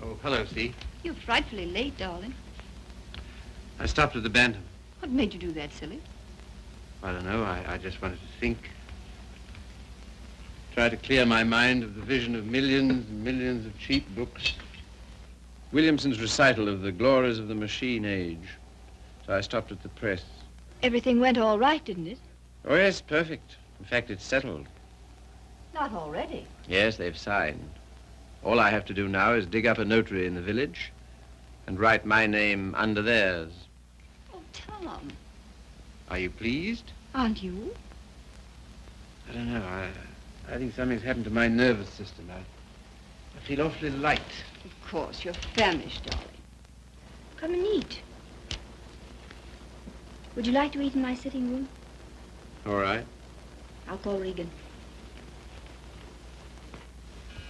Oh, hello, see. You're frightfully late, darling. I stopped at the Bantam. What made you do that, silly? I don't know. I just wanted to think. Try to clear my mind of the vision of millions and millions of cheap books. Williamson's recital of the glories of the machine age. So I stopped at the press. Everything went all right, didn't it? Oh, yes, perfect. In fact, it's settled. Not already. Yes, they've signed. All I have to do now is dig up a notary in the village and write my name under theirs. Oh, Tom. Are you pleased? Aren't you? I don't know. I think something's happened to my nervous system. I feel awfully light. Of course, you're famished, darling. Come and eat. Would you like to eat in my sitting room? All right. I'll call Regan.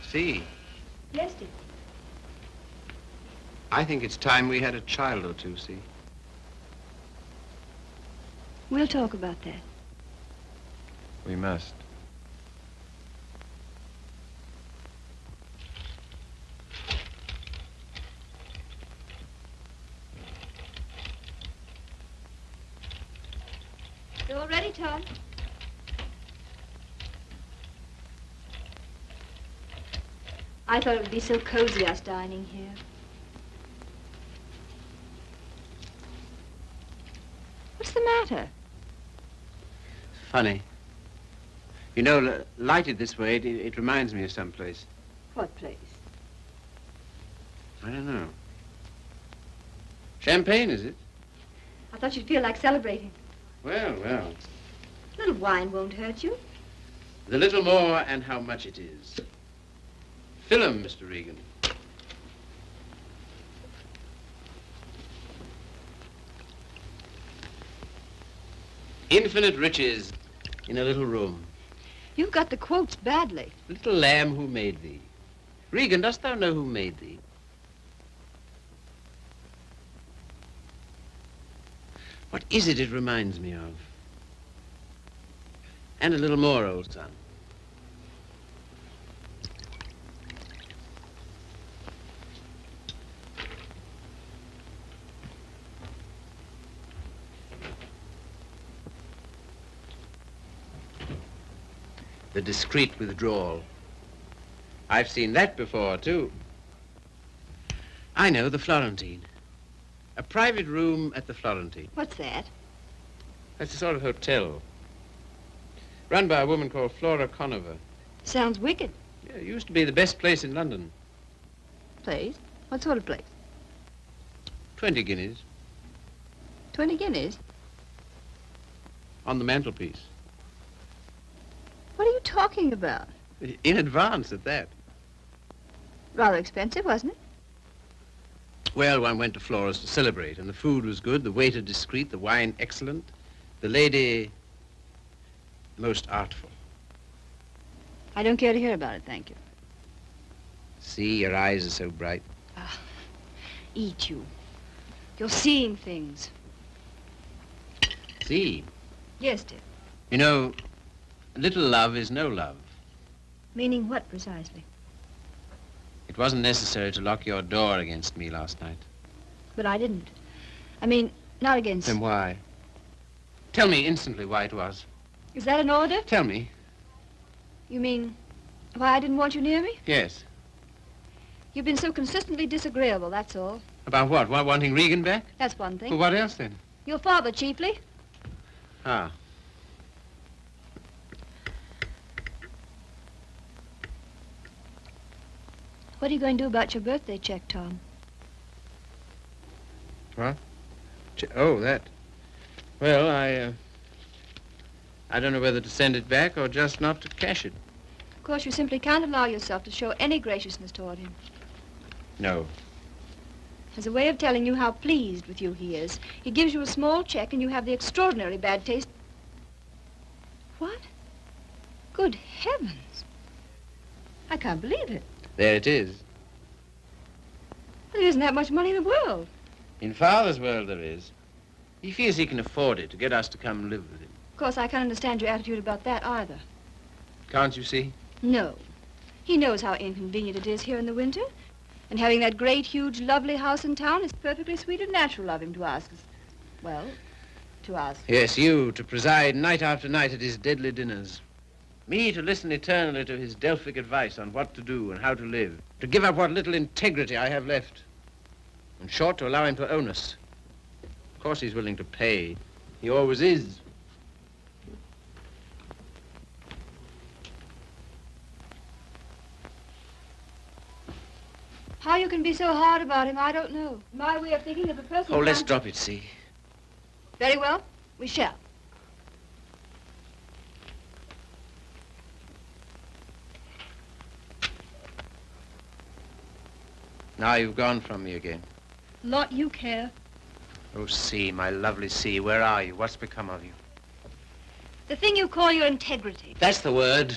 See, Yes, dear. I think it's time we had a child or two, see. We'll talk about that. We must. You all ready, Tom? I thought it would be so cozy, us dining here. What's the matter? Funny. You know, lighted this way, it reminds me of someplace. What place? I don't know. Champagne, is it? I thought you'd feel like celebrating. Well, A little wine won't hurt you. the little more and how much it is. Fill 'em, Mr. Regan. Infinite riches in a little room. You've got the quotes badly. Little lamb who made thee. Regan, dost thou know who made thee? What is it reminds me of? And a little more, old son. The discreet withdrawal. I've seen that before, too. I know, the Florentine. A private room at the Florentine. What's that? That's a sort of hotel. Run by a woman called Flora Conover. Sounds wicked. Yeah, it used to be the best place in London. Place? What sort of place? 20 guineas 20 guineas? on the mantelpiece. What are you talking about? In advance at that. Rather expensive, wasn't it? Well, one went to Flora's to celebrate, and the food was good, the waiter discreet, the wine excellent, the lady most artful. I don't care to hear about it, thank you. See, your eyes are so bright. Eat you. You're seeing things. See, Yes, dear. you know, little love is no love. Meaning what precisely? It wasn't necessary to lock your door against me last night. But I didn't. I mean, not against... Then why? Tell me instantly why it was. Is that an order? Tell me. You mean why I didn't want you near me? Yes. You've been so consistently disagreeable, that's all. About what? Wanting Regan back? That's one thing. Well, what else then? Your father, chiefly. Ah. What are you going to do about your birthday check, Tom? What? Oh, that. Well, I don't know whether to send it back or just not to cash it. Of course, you simply can't allow yourself to show any graciousness toward him. No. As a way of telling you how pleased with you he is, he gives you a small check and you have the extraordinarily bad taste. What? Good heavens. I can't believe it. There it is. Well, there isn't that much money in the world. In Father's world there is. He feels he can afford it to get us to come and live with him. Of course, I can't understand your attitude about that either. Can't you see? No. He knows how inconvenient it is here in the winter. And having that great, huge, lovely house in town is perfectly sweet and natural of him to ask us. Well, to ask. Yes, you, to preside night after night at his deadly dinners. Me, to listen eternally to his Delphic advice on what to do and how to live. To give up what little integrity I have left. In short, to allow him to own us. Of course he's willing to pay. He always is. How you can be so hard about him, I don't know. My way of thinking of a person... Oh, let's drop it, see. Very well. We shall. Now you've gone from me again. Lot you care. Oh, C, my lovely C, where are you? What's become of you? The thing you call your integrity. That's the word.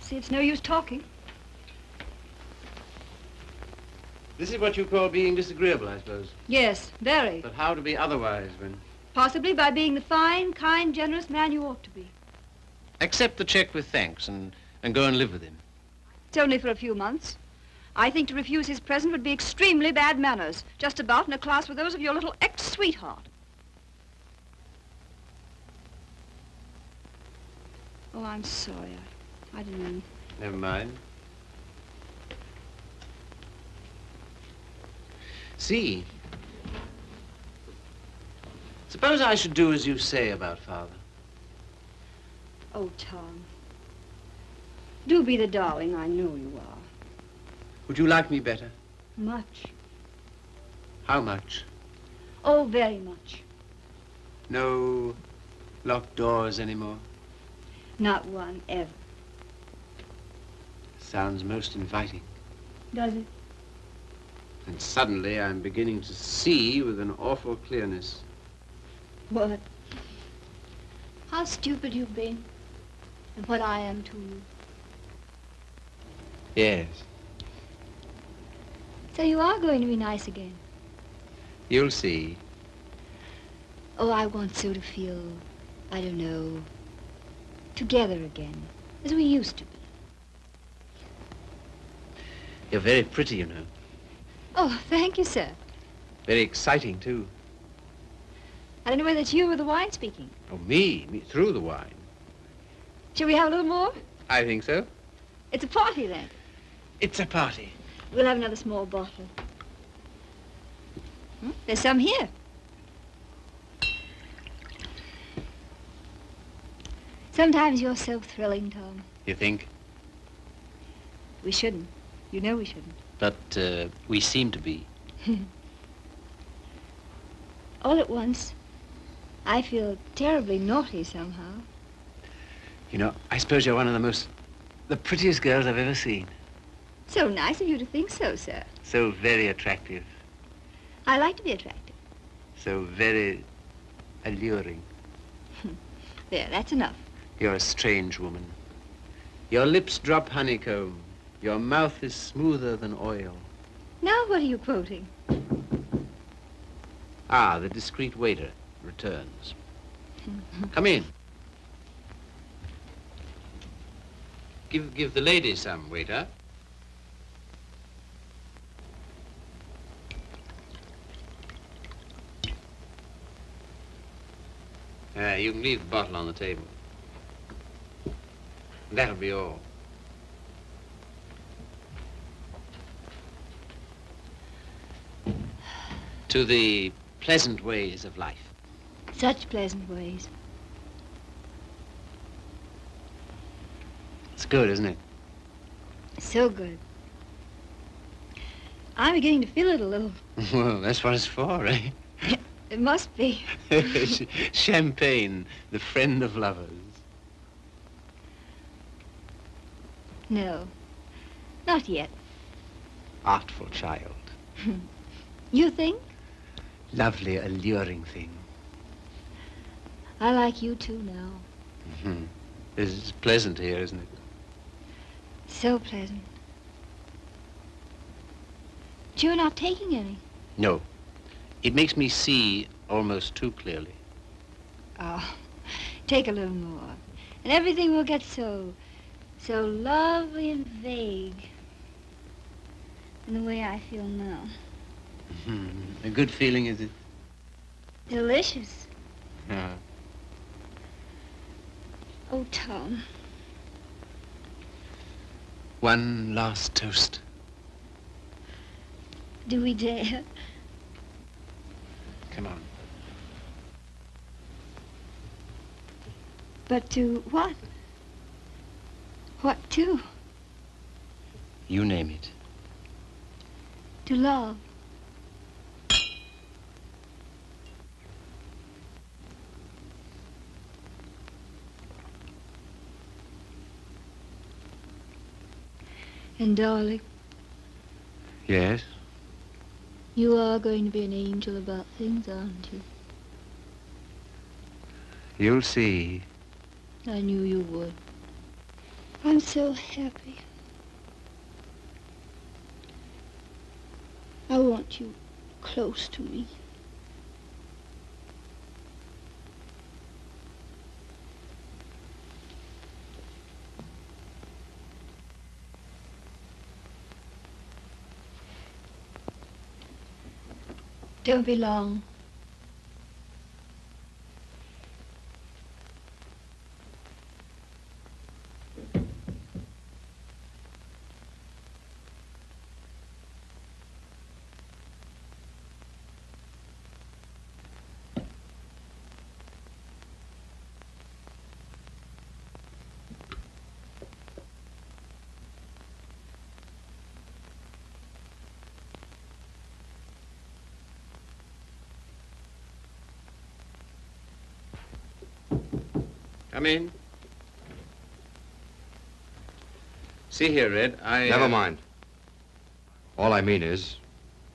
See, it's no use talking. This is what you call being disagreeable, I suppose. Yes, very. But how to be otherwise when... Possibly by being the fine, kind, generous man you ought to be. Accept the check with thanks and go and live with him. It's only for a few months. I think to refuse his present would be extremely bad manners, just about in a class with those of your little ex-sweetheart. Oh, I'm sorry. I didn't mean... Never mind. See, suppose I should do as you say about Father. Oh, Tom. Do be the darling I know you are. Would you like me better? Much. How much? Oh, very much. No locked doors anymore? Not one, ever. Sounds most inviting. Does it? And suddenly I'm beginning to see with an awful clearness. What? How stupid you've been. And what I am to you. Yes. So you are going to be nice again. You'll see. Oh, I want so to feel, I don't know, together again, as we used to be. You're very pretty, you know. Oh, thank you, sir. Very exciting, too. I don't know whether it's you or the wine speaking. Oh, me through the wine. Shall we have a little more? I think so. It's a party, then. It's a party. We'll have another small bottle. There's some here. Sometimes you're so thrilling, Tom. You think? We shouldn't. You know we shouldn't. But we seem to be. All at once, I feel terribly naughty somehow. You know, I suppose you're one of the prettiest girls I've ever seen. So nice of you to think so, sir. So very attractive. I like to be attractive. So very alluring. There, that's enough. You're a strange woman. Your lips drop honeycomb. Your mouth is smoother than oil. Now what are you quoting? Ah, the discreet waiter returns. Come in. Give the lady some, waiter. You can leave the bottle on the table. That'll be all. To the pleasant ways of life. Such pleasant ways. It's good, isn't it? So good. I'm beginning to feel it a little. Well, that's what it's for, eh? It must be. Champagne, the friend of lovers. No, not yet. Artful child. You think? Lovely, alluring thing. I like you too now. Mm-hmm. It's pleasant here, isn't it? So pleasant. But you're not taking any. No. It makes me see almost too clearly. Oh, take a little more. And everything will get so lovely and vague. In the way I feel now. Mm-hmm. A good feeling, is it? Delicious. Yeah. Oh, Tom. One last toast. Do we dare? Come on. But to what? What to? You name it. To love. And darling, Yes? you are going to be an angel about things, aren't you? You'll see. I knew you would. I'm so happy. I want you close to me. Don't be long. Come in. See here, Red, Never mind. All I mean is,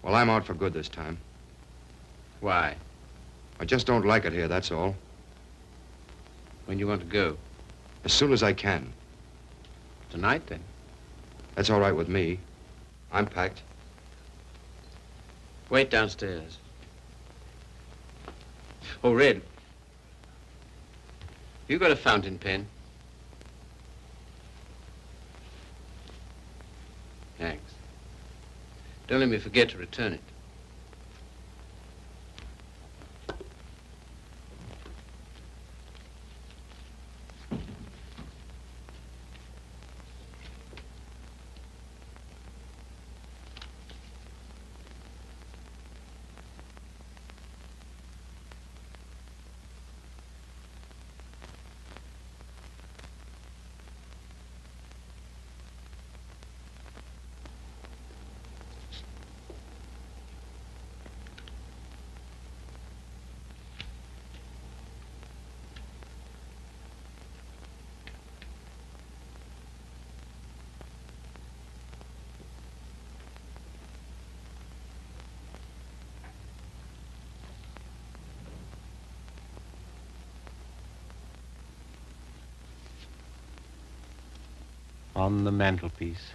well, I'm out for good this time. Why? I just don't like it here, that's all. When do you want to go? As soon as I can. Tonight, then? That's all right with me. I'm packed. Wait downstairs. Oh, Red. You got a fountain pen? Thanks. Don't let me forget to return it. on the mantelpiece.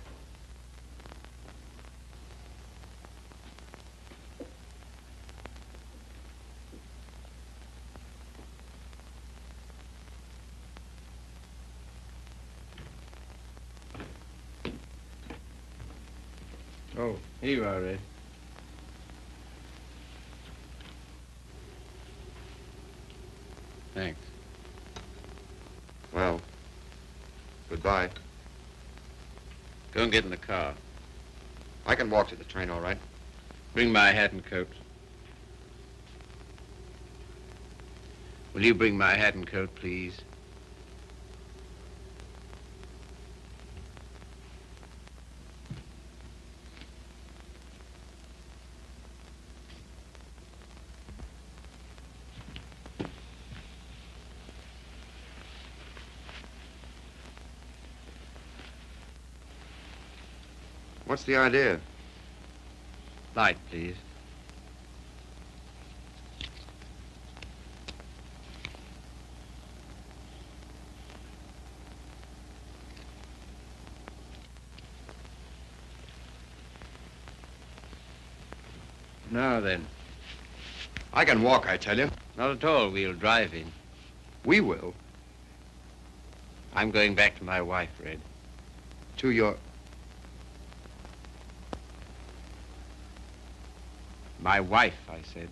Oh, here you are, Red. Thanks. Well, goodbye. Go and get in the car. I can walk to the train, all right? Bring my hat and coat. Will you bring my hat and coat, please? What's the idea? Light, please. Now then. I can walk, I tell you. Not at all. We'll drive in. We will. I'm going back to my wife, Red. To your... My wife, I said.